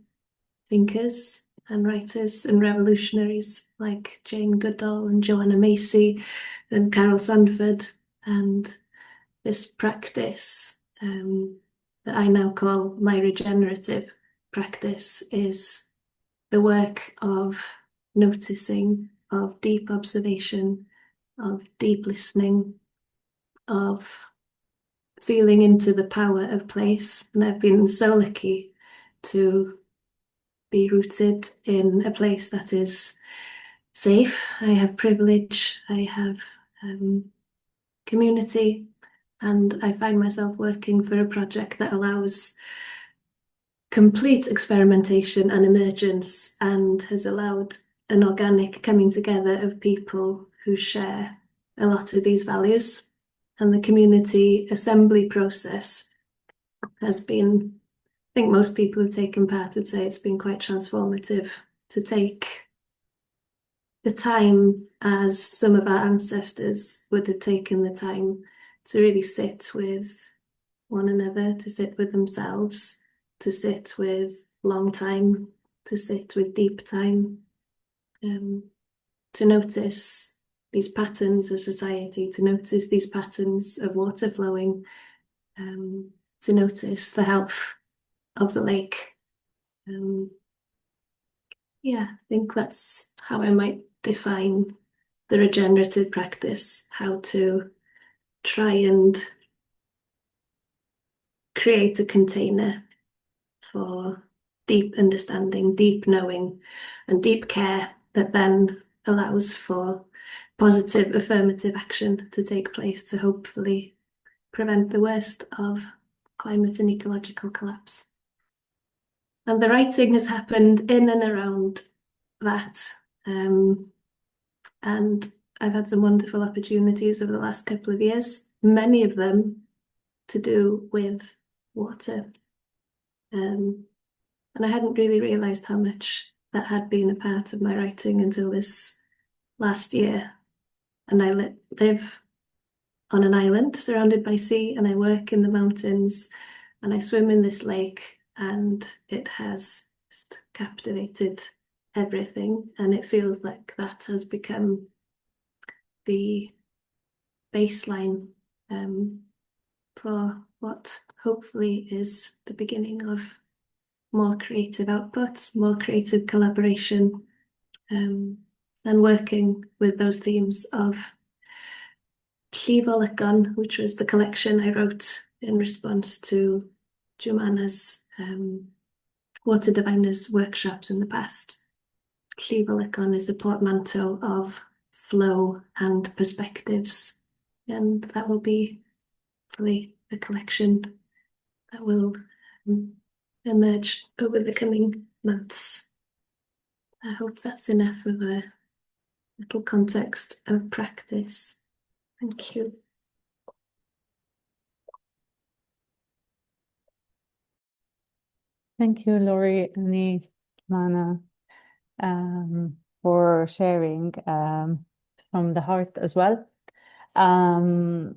thinkers and writers and revolutionaries like Jane Goodall and Joanna Macy and Carol Sandford, and this practice that I now call my regenerative practice is the work of noticing, of deep observation, of deep listening, of feeling into the power of place. And I've been so lucky to be rooted in a place that is safe. I have privilege, I have community, and I find myself working for a project that allows complete experimentation and emergence, and has allowed an organic coming together of people who share a lot of these values. And the community assembly process has been, I think most people who've taken part would say it's been quite transformative to take the time, as some of our ancestors would have taken the time to really sit with one another, to sit with themselves, to sit with long time, to sit with deep time, to notice these patterns of society, to notice these patterns of water flowing, to notice the health of the lake. Yeah, I think that's how I might define the regenerative practice, how to try and create a container for deep understanding, deep knowing, and deep care that then allows for positive affirmative action to take place to hopefully prevent the worst of climate and ecological collapse. And the writing has happened in and around that. And I've had some wonderful opportunities over the last couple of years, many of them to do with water. And I hadn't really realised how much that had been a part of my writing until this last year. And I live on an island surrounded by sea, and I work in the mountains, and I swim in this lake, and it has just captivated everything. And it feels like that has become the baseline for what hopefully is the beginning of more creative output, more creative collaboration, and working with those themes of Llifolygon, which was the collection I wrote in response to Jumana's water diviners workshops in the past. Llifolygon is a portmanteau of flow and perspectives, and that will be hopefully a collection that will emerge over the coming months. I hope that's enough of a little context of practice. Thank you. Thank you, Lowri, Annie, Jumana, for sharing from the heart as well. I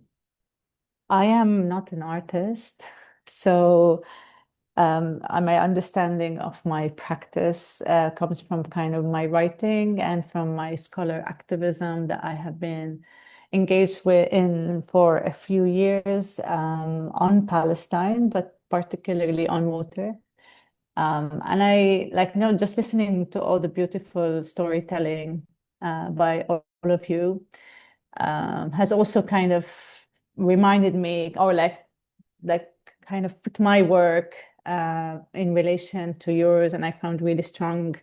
am not an artist, so my understanding of my practice comes from kind of my writing and from my scholar activism that I have been engaged in for a few years on Palestine, but particularly on water. And I just listening to all the beautiful storytelling by all of you has also kind of reminded me, or like kind of put my work in relation to yours, and I found really strong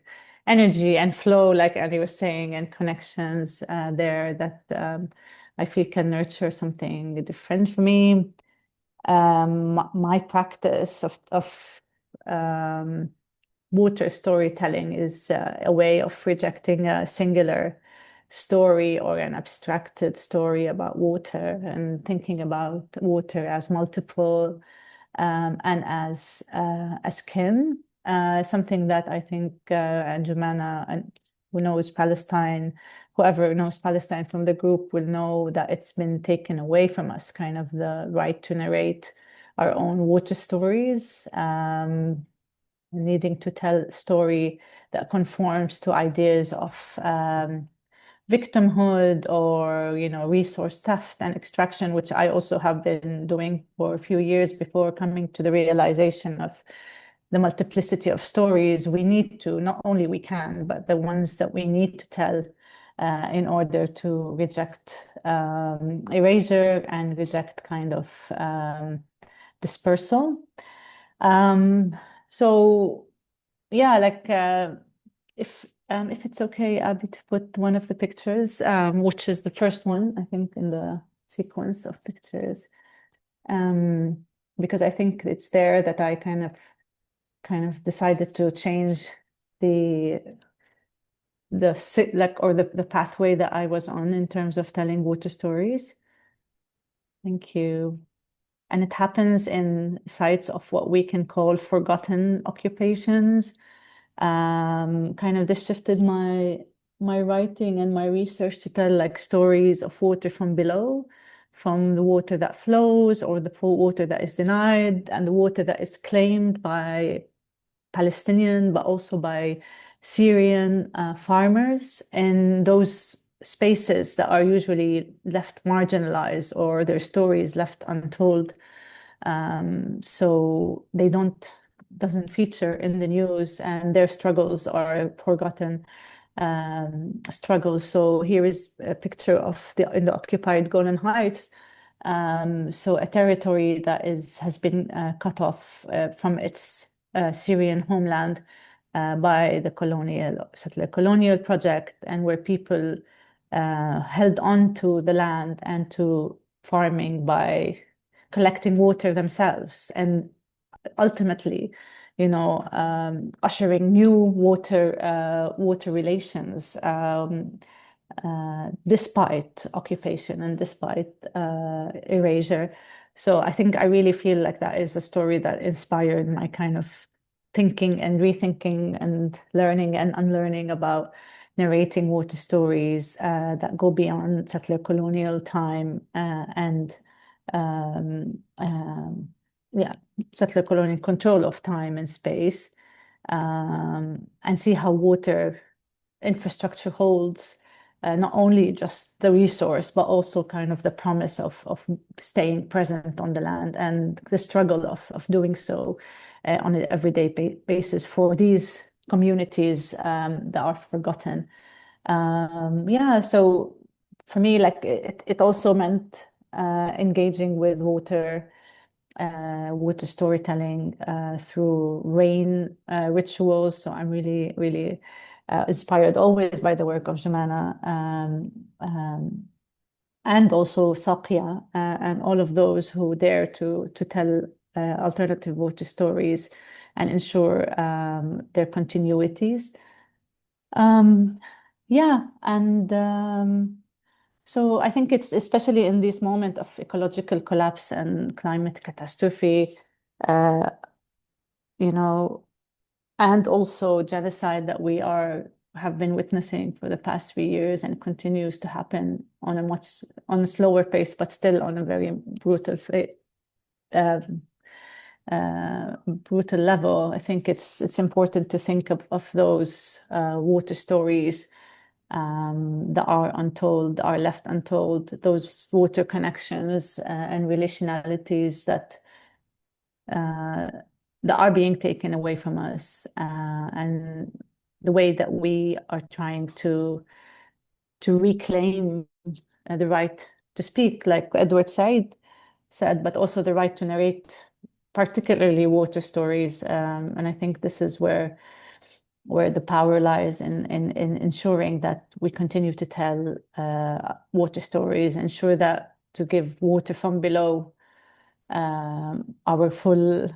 energy and flow, like Annie was saying, and connections there that I feel can nurture something different for me. My practice of water storytelling is a way of rejecting a singular story or an abstracted story about water, and thinking about water as multiple and as kin. Something that I think and Jumana, and who knows Palestine, whoever knows Palestine from the group will know that it's been taken away from us, kind of the right to narrate our own water stories, needing to tell a story that conforms to ideas of victimhood or resource theft and extraction, which I also have been doing for a few years before coming to the realization of the multiplicity of stories we need to, not only we can, but the ones that we need to tell in order to reject erasure and reject kind of dispersal. So yeah, like if it's okay, Abby, to put one of the pictures, which is the first one, I think, in the sequence of pictures, because I think it's there that I kind of decided to change the the pathway that I was on in terms of telling water stories. Thank you. And it happens in sites of what we can call forgotten occupations. Kind of this shifted my writing and my research to tell like stories of water from below, from the water that flows or the water that is denied and the water that is claimed by Palestinian, but also by Syrian farmers in those spaces that are usually left marginalized or their stories left untold. So they doesn't feature in the news and their struggles are forgotten struggles. So here is a picture of in the occupied Golan Heights. So a territory that has been cut off from its Syrian homeland by the settler colonial project, and where people held on to the land and to farming by collecting water themselves, and ultimately, ushering new water relations despite occupation and despite erasure. So I think I really feel like that is a story that inspired my kind of thinking and rethinking and learning and unlearning about narrating water stories that go beyond settler colonial time and settler colonial control of time and space, and see how water infrastructure holds not only just the resource, but also kind of the promise of staying present on the land and the struggle of doing so on an everyday basis for these communities that are forgotten. So for me, like it also meant engaging with water storytelling through rain rituals. So I'm really, really inspired always by the work of Jumana, and also Sakia and all of those who dare to tell alternative water stories and ensure their continuities. So I think it's especially in this moment of ecological collapse and climate catastrophe, uh, and also genocide that we have been witnessing for the past 3 years and continues to happen on a slower pace, but still on a very brutal level. I think it's important to think of those water stories that are untold, are left untold, those water connections and relationalities that are being taken away from us, and the way that we are trying to reclaim the right to speak, like Edward Said said, but also the right to narrate, particularly water stories. And I think this is where the power lies in ensuring that we continue to tell water stories, ensure that to give water from below our full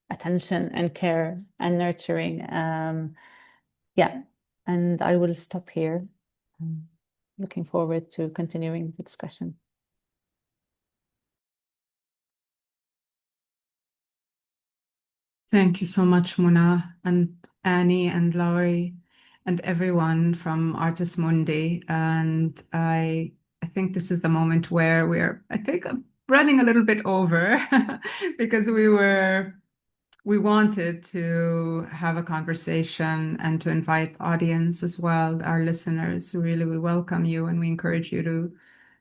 attention and care and nurturing. And I will stop here. Looking forward to continuing the discussion. Thank you so much, Muna and Annie and Lowri and everyone from Artis Mundi. And I think this is the moment where we're, I think, running a little bit over because we wanted to have a conversation and to invite audience as well, our listeners. Really, we welcome you and we encourage you to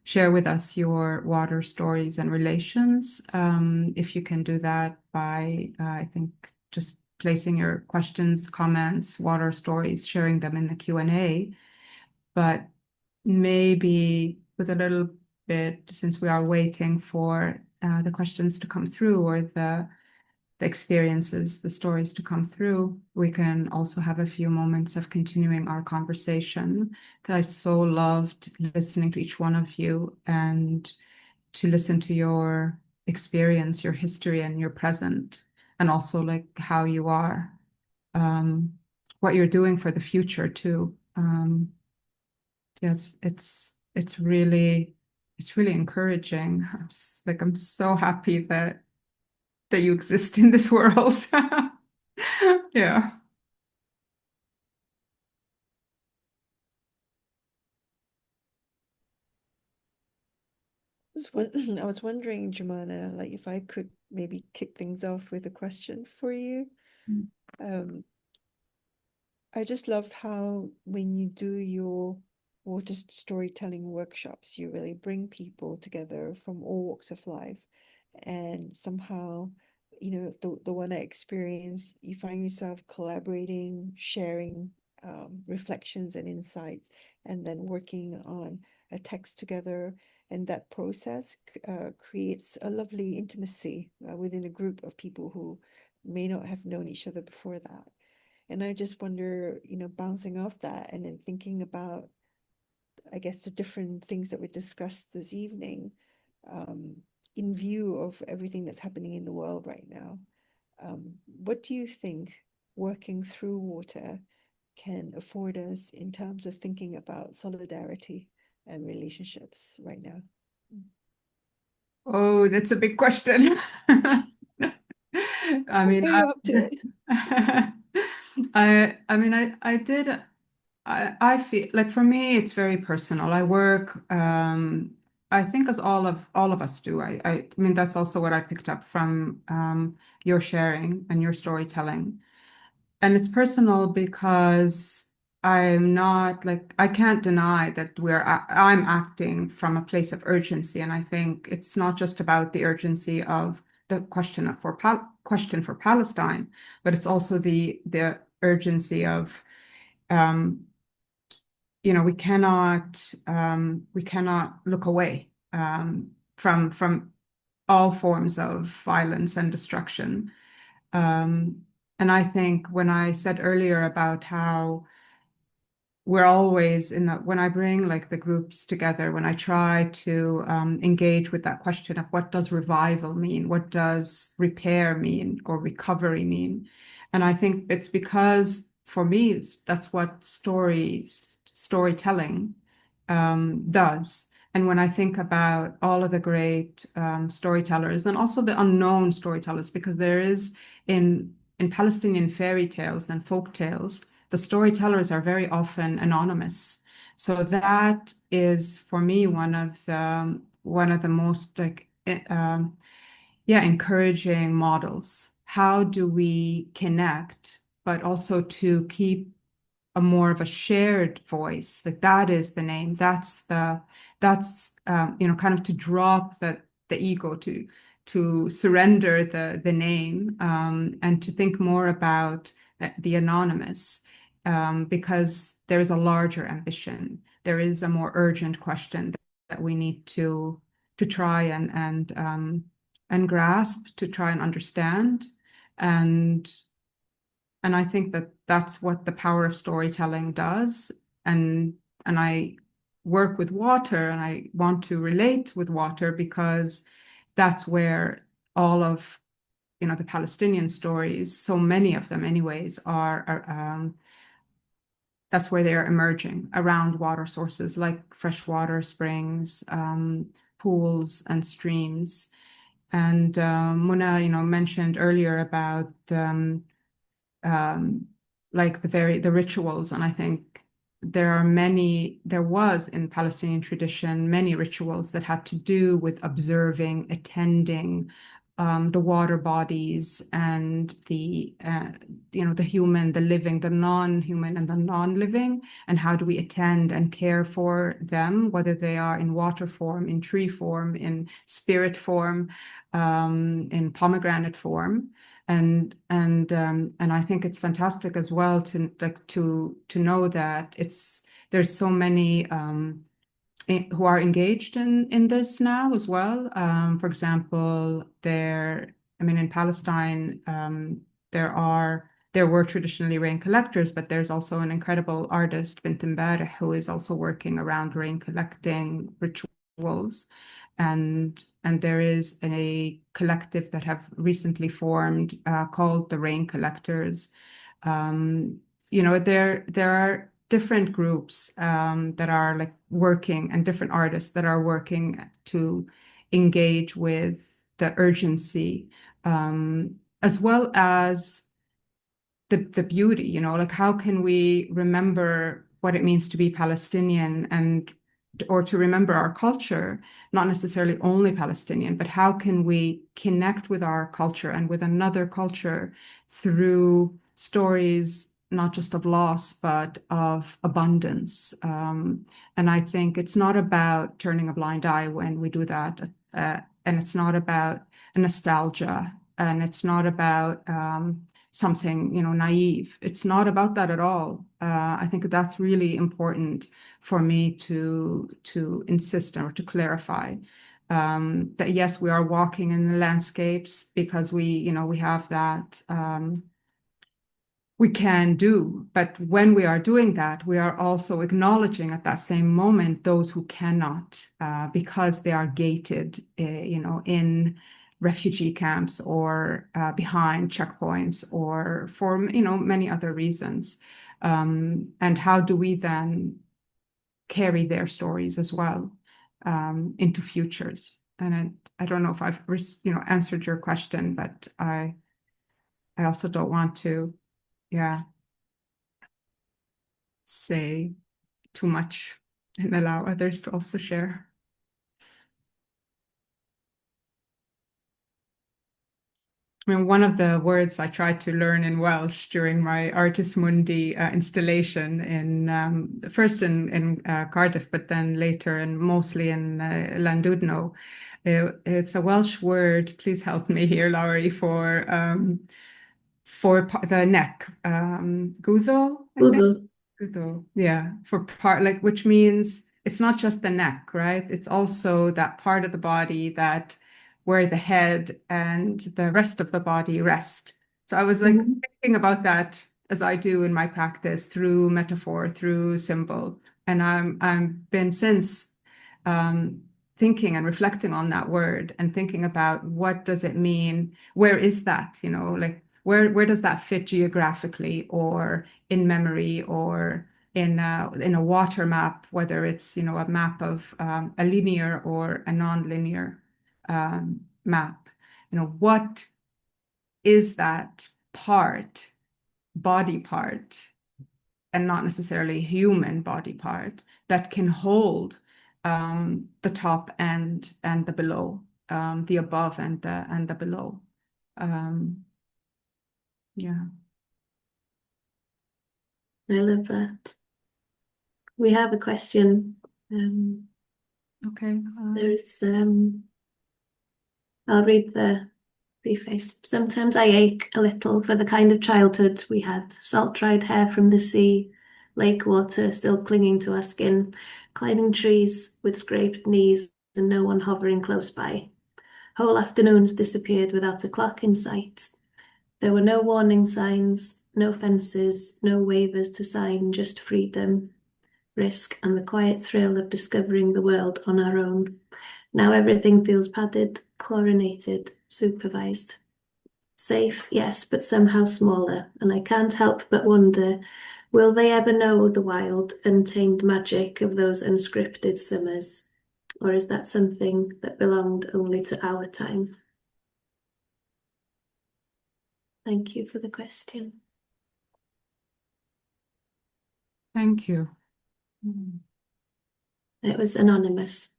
share with us your water stories and relations. If you can do that by, I think, just placing your questions, comments, water stories, sharing them in the Q&A. But maybe with a little bit, since we are waiting for the questions to come through or the experiences, the stories to come through, we can also have a few moments of continuing our conversation. Because I so loved listening to each one of you and to listen to your experience, your history, and your present, and also like how you are, what you're doing for the future too. Yeah, it's really encouraging. I'm so happy that you exist in this world. Yeah. I was wondering, Jumana, like if I could maybe kick things off with a question for you. Um, I just loved how when you do your water storytelling workshops, you really bring people together from all walks of life. And somehow, the one I experienced, you find yourself collaborating, sharing reflections and insights, and then working on a text together. And that process creates a lovely intimacy within a group of people who may not have known each other before that. And I just wonder, bouncing off that and then thinking about, I guess, the different things that we discussed this evening, in view of everything that's happening in the world right now. What do you think working through water can afford us in terms of thinking about solidarity and relationships right now? Oh, that's a big question. I mean, Are you up to it? I feel like for me it's very personal. I work, I think as all of us do. I mean that's also what I picked up from your sharing and your storytelling. And it's personal because I'm not like I can't deny that I'm acting from a place of urgency, and I think it's not just about the urgency of the question for Palestine, but it's also the urgency of we cannot look away from all forms of violence and destruction. And I think when I said earlier about how we're always in that, when I bring like the groups together, when I try to engage with that question of what does revival mean? What does repair mean or recovery mean? And I think it's because for me, that's what storytelling does. And when I think about all of the great storytellers and also the unknown storytellers, because there is in Palestinian fairy tales and folk tales, the storytellers are very often anonymous. So that is for me one of the most encouraging models. How do we connect, but also to keep a more of a shared voice? Like that is the name. That's kind of to drop the ego, to surrender the name, and to think more about the anonymous, because there is a larger ambition. There is a more urgent question that we need to try and grasp, to try and understand. And I think that that's what the power of storytelling does. And I work with water and I want to relate with water because that's where all of the Palestinian stories, so many of them anyways, that's where they're emerging around water sources like freshwater springs, pools and streams. And Muna, mentioned earlier about like the rituals, and I think there was in Palestinian tradition many rituals that had to do with observing, attending the water bodies and the human, the living, the non-human and the non-living, and how do we attend and care for them, whether they are in water form, in tree form, in spirit form, in pomegranate form. And I think it's fantastic as well to know that there's so many who are engaged in this now as well. For example, I mean, in Palestine, there were traditionally rain collectors, but there's also an incredible artist, Bint Mbareh, who is also working around rain collecting rituals. And there is a collective that have recently formed called the Rain Collectors. There are different groups that are like working, and different artists that are working to engage with the urgency, as well as the beauty, like how can we remember what it means to be Palestinian, or to remember our culture, not necessarily only Palestinian, but how can we connect with our culture and with another culture through stories, not just of loss, but of abundance. And I think it's not about turning a blind eye when we do that. And it's not about nostalgia, and it's not about something, naive. It's not about that at all. I think that's really important for me to insist or to clarify. That yes, we are walking in the landscapes because we have that we can do. But when we are doing that, we are also acknowledging at that same moment those who cannot, because they are gated, in refugee camps, or behind checkpoints, or for many other reasons. And how do we then carry their stories as well into futures? And I don't know if I've answered your question, but I also don't want to say too much and allow others to also share. I mean, one of the words I tried to learn in Welsh during my Artis Mundi installation first in Cardiff, but then later and mostly in Llandudno. It's a Welsh word, please help me here, Lowri, for the neck. Guddo, I think. Guddo, yeah, for part, like, which means it's not just the neck, right? It's also that part of the body that where the head and the rest of the body rest. So I was like thinking about that as I do in my practice, through metaphor, through symbol. And I've been since thinking and reflecting on that word, and thinking about what does it mean? Where is that? Like where does that fit geographically, or in memory, or in a water map, whether it's a map of a linear or a non-linear map. What is that body part, and not necessarily human body part, that can hold the top and the below, the above and the below. Yeah. I love that. We have a question. Okay. There's I'll read the preface. Sometimes I ache a little for the kind of childhood we had. Salt-dried hair from the sea, lake water still clinging to our skin, climbing trees with scraped knees and no one hovering close by. Whole afternoons disappeared without a clock in sight. There were no warning signs, no fences, no waivers to sign, just freedom, risk, and the quiet thrill of discovering the world on our own. Now everything feels padded, chlorinated, supervised. Safe, yes, but somehow smaller, and I can't help but wonder, will they ever know the wild, untamed magic of those unscripted summers? Or is that something that belonged only to our time? Thank you for the question. Thank you. It was anonymous.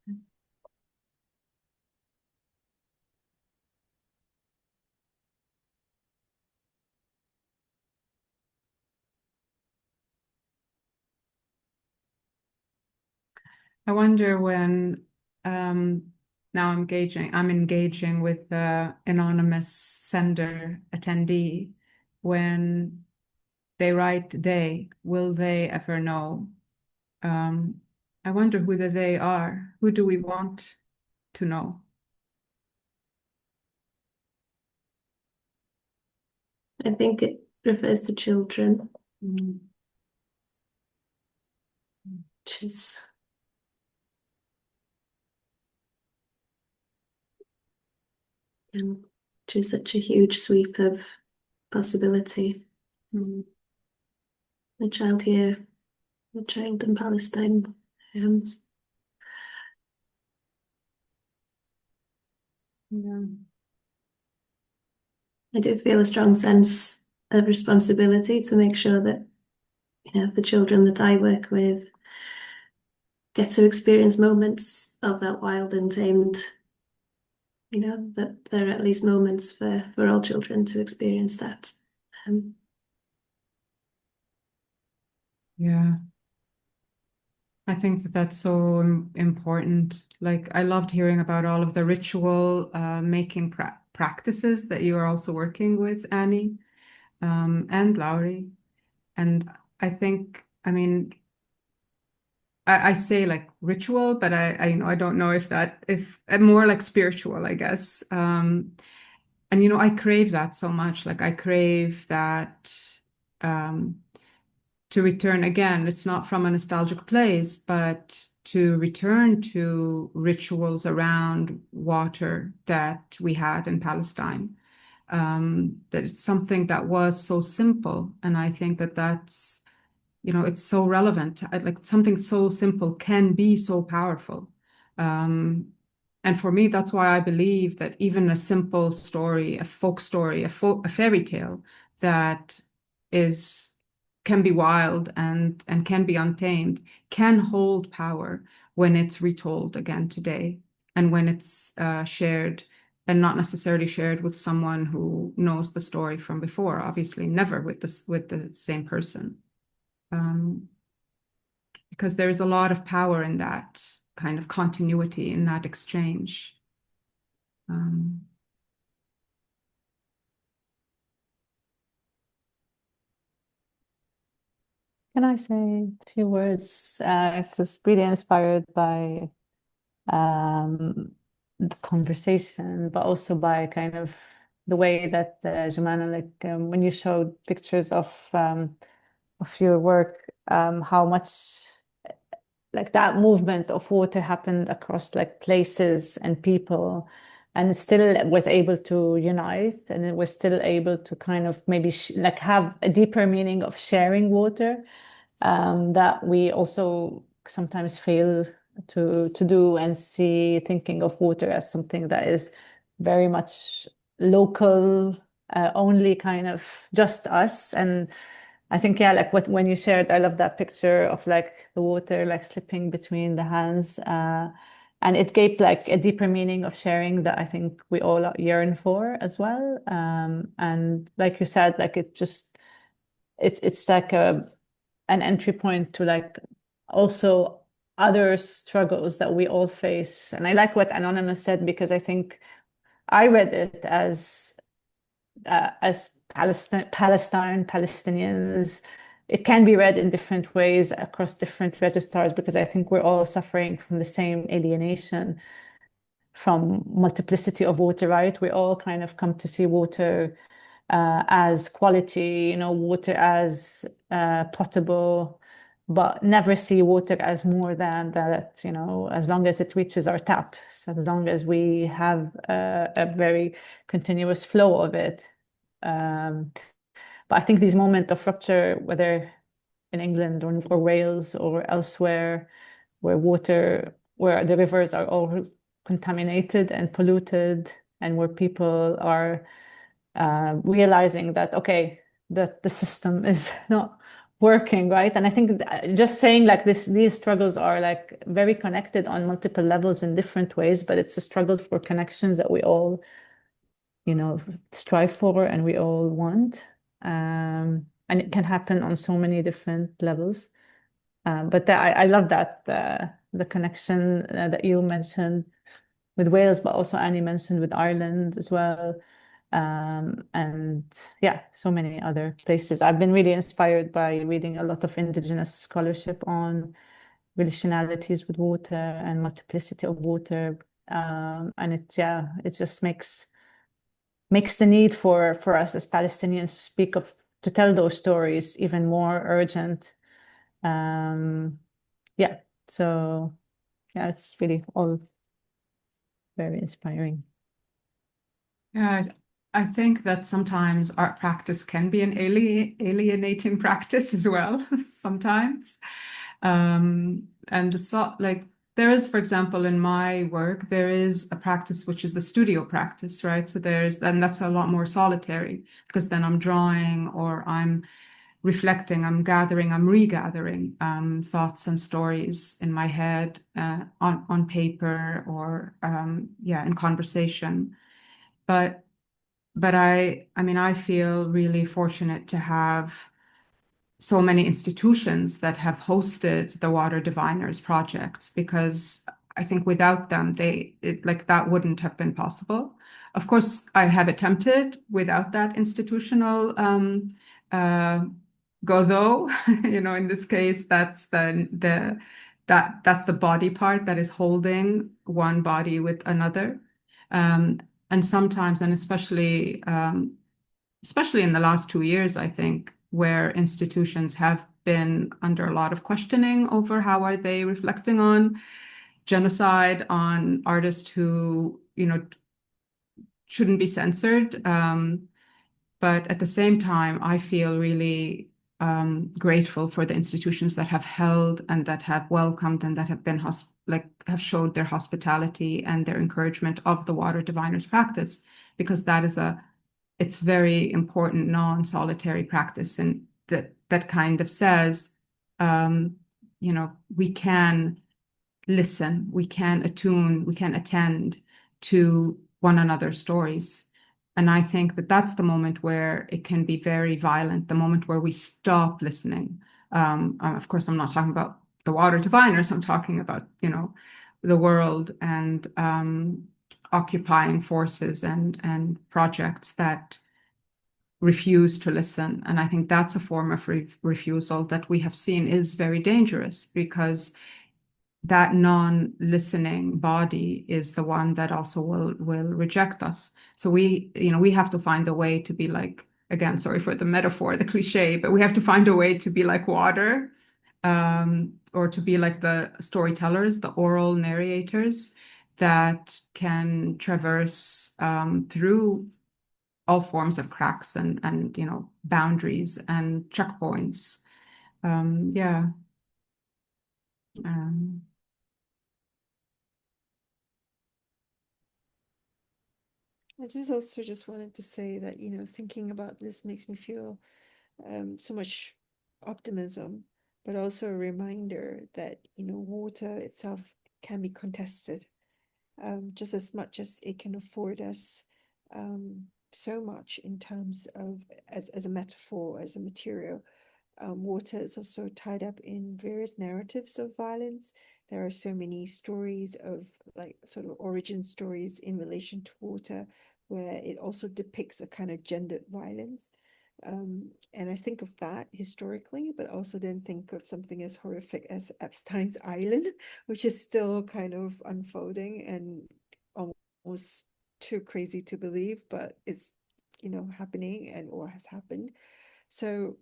I wonder when now I'm engaging with the anonymous sender attendee, when they write will they ever know? I wonder who the they are. Who do we want to know? I think it refers to children, which is such a huge sweep of possibility. A child here, a child in Palestine. I do feel a strong sense of responsibility to make sure that, the children that I work with get to experience moments of that wild and tamed, that there are at least moments for all children to experience that. Yeah. I think that that's so important. Like, I loved hearing about all of the ritual making practices that you are also working with, Annie, and Lowri. And I think, I mean, I say like ritual, but I don't know if more like spiritual, I guess. And I crave that so much. Like, I crave that to return again. It's not from a nostalgic place, but to return to rituals around water that we had in Palestine. That it's something that was so simple, and I think that that's it's so relevant. Like, something so simple can be so powerful. And for me, that's why I believe that even a simple story, a folk story, a fairy tale that can be wild and can be untamed, can hold power when it's retold again today, and when it's shared, and not necessarily shared with someone who knows the story from before. Obviously, never with the same person. Because there's a lot of power in that kind of continuity, in that exchange. Can I say a few words? I was really inspired by the conversation, but also by kind of the way that Jumana, like when you showed pictures of your work, how much like that movement of water happened across like places and people, and it still was able to unite, and it was still able to kind of maybe like have a deeper meaning of sharing water that we also sometimes fail to do, and see thinking of water as something that is very much local, only kind of just us. And I think, yeah, like when you shared, I love that picture of like the water like slipping between the hands, and it gave like a deeper meaning of sharing that I think we all yearn for as well. And like you said, like it's like an entry point to like also other struggles that we all face. And I like what Anonymous said, because I think I read it as Palestinians. It can be read in different ways across different registers, because I think we're all suffering from the same alienation from multiplicity of water, right? We all kind of come to see water as quality, water as potable, but never see water as more than that, as long as it reaches our taps, as long as we have a very continuous flow of it. But I think these moments of rupture, whether in England or Wales or elsewhere, where the rivers are all contaminated and polluted, and where people are realizing that, okay, that the system is not working, right? And I think just saying like these struggles are like very connected on multiple levels in different ways, but it's a struggle for connections that we all, strive for and we all want. And it can happen on so many different levels. But I love that the connection that you mentioned with Wales, but also Annie mentioned with Ireland as well. And yeah, so many other places. I've been really inspired by reading a lot of Indigenous scholarship on relationalities with water and multiplicity of water. And it just makes makes the need for us as Palestinians to tell those stories even more urgent. Yeah, so yeah, it's really all very inspiring. Yeah, I think that sometimes art practice can be an alienating practice as well, sometimes. And so, like, there is, for example, in my work, there is a practice which is the studio practice, right? So and that's a lot more solitary, because then I'm drawing or I'm reflecting, I'm gathering, I'm regathering thoughts and stories in my head on paper or in conversation. But I mean, I feel really fortunate to have so many institutions that have hosted the Water Diviners projects, because I think without them, like that wouldn't have been possible. Of course, I have attempted without that institutional godot. In this case, that's that's the body part that is holding one body with another. And sometimes, and especially in the last 2 years, I think, where institutions have been under a lot of questioning over how are they reflecting on genocide, on artists who, shouldn't be censored. But at the same time, I feel really grateful for the institutions that have held and that have welcomed and that have been have showed their hospitality and their encouragement of the Water Diviners practice, because it's very important non-solitary practice, and that kind of says, we can listen, we can attune, we can attend to one another's stories. And I think that that's the moment where it can be very violent, the moment where we stop listening. Of course, I'm not talking about the Water Diviners, I'm talking about, the world and occupying forces and projects that refuse to listen. And I think that's a form of refusal that we have seen is very dangerous, because that non-listening body is the one that also will reject us. So we have to find a way to be like, again, sorry for the metaphor, the cliche, but we have to find a way to be like water, or to be like the storytellers, the oral narrators that can traverse through all forms of cracks and boundaries and checkpoints. Yeah. I just wanted to say that, thinking about this makes me feel so much optimism, but also a reminder that, water itself can be contested just as much as it can afford us so much in terms of as a metaphor, as a material. Water is also tied up in various narratives of violence. There are so many stories of like sort of origin stories in relation to water, where it also depicts a kind of gendered violence. And I think of that historically, but also then think of something as horrific as Epstein's Island, which is still kind of unfolding and almost too crazy to believe, but it's, happening and or has happened. So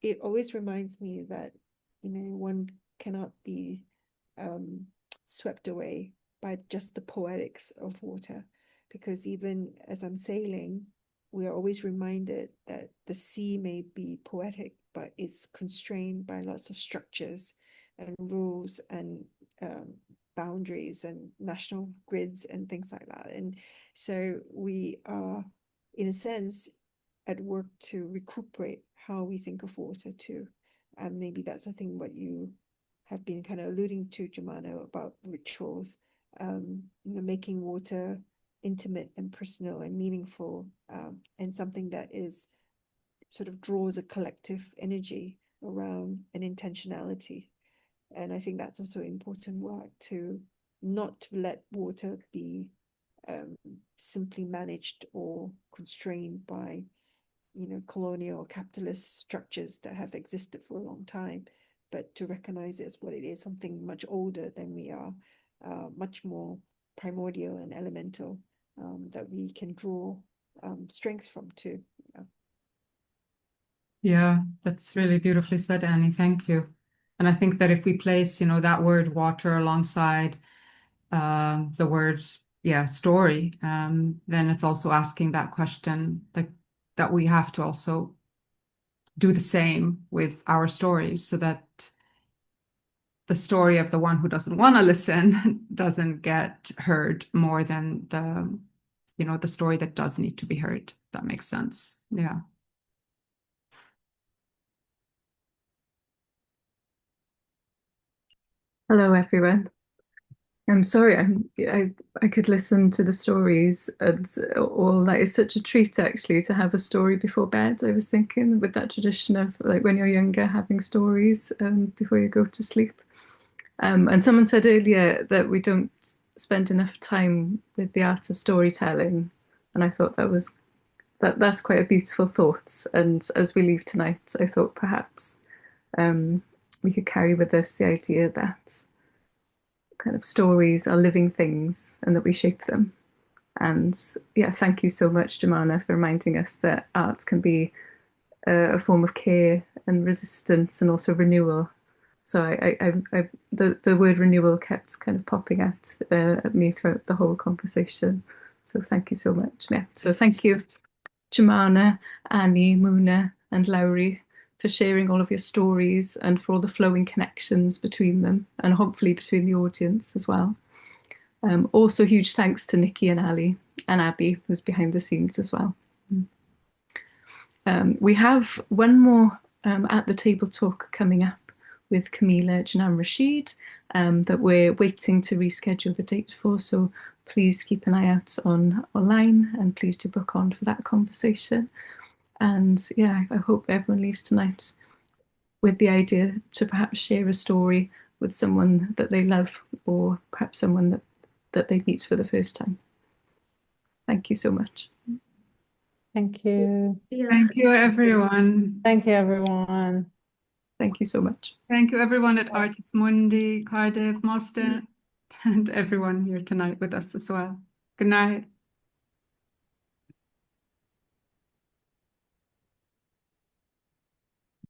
it always reminds me that, one cannot be swept away by just the poetics of water, because even as I'm sailing, we are always reminded that the sea may be poetic, but it's constrained by lots of structures and rules and boundaries and national grids and things like that. And so we are, in a sense, at work to recuperate how we think of water too. And maybe that's, I think, what you have been kind of alluding to, Jumana, about rituals, making water intimate and personal and meaningful, and something that is sort of draws a collective energy around an intentionality. And I think that's also important work, to not to let water be simply managed or constrained by colonial or capitalist structures that have existed for a long time, but to recognize it as what it is, something much older than we are, much more primordial and elemental, that we can draw strength from too. Yeah, that's really beautifully said, Annie. Thank you. And I think that if we place, that word water alongside the word, story, then it's also asking that question, like that we have to also do the same with our stories so that the story of the one who doesn't want to listen doesn't get heard more than the story that does need to be heard. That makes sense. Yeah. Hello, everyone. I'm sorry, I could listen to the stories and all that. It's such a treat actually to have a story before bed. I was thinking with that tradition of like when you're younger having stories before you go to sleep. And someone said earlier that we don't spend enough time with the art of storytelling, and I thought that's quite a beautiful thought. And as we leave tonight, I thought perhaps we could carry with us the idea that kind of stories are living things and that we shape them. And yeah, thank you so much, Jumana, for reminding us that art can be a form of care and resistance and also renewal. So the word renewal kept kind of popping at me throughout the whole conversation. So thank you so much. Yeah. So thank you, Jumana, Annie, Muna, and Lowri, for sharing all of your stories and for all the flowing connections between them and hopefully between the audience as well. Also, huge thanks to Nikki and Ali and Abby, who's behind the scenes as well. We have one more at the table talk coming up with Camila Janan Rashid that we're waiting to reschedule the date for. So please keep an eye out online and please do book on for that conversation. And yeah, I hope everyone leaves tonight with the idea to perhaps share a story with someone that they love or perhaps someone that they meet for the first time. Thank you so much. Thank you. Thank you, everyone. Thank you, everyone. Thank you so much. Thank you, everyone at Artis Mundi, Cardiff, Moston, and everyone here tonight with us as well. Good night.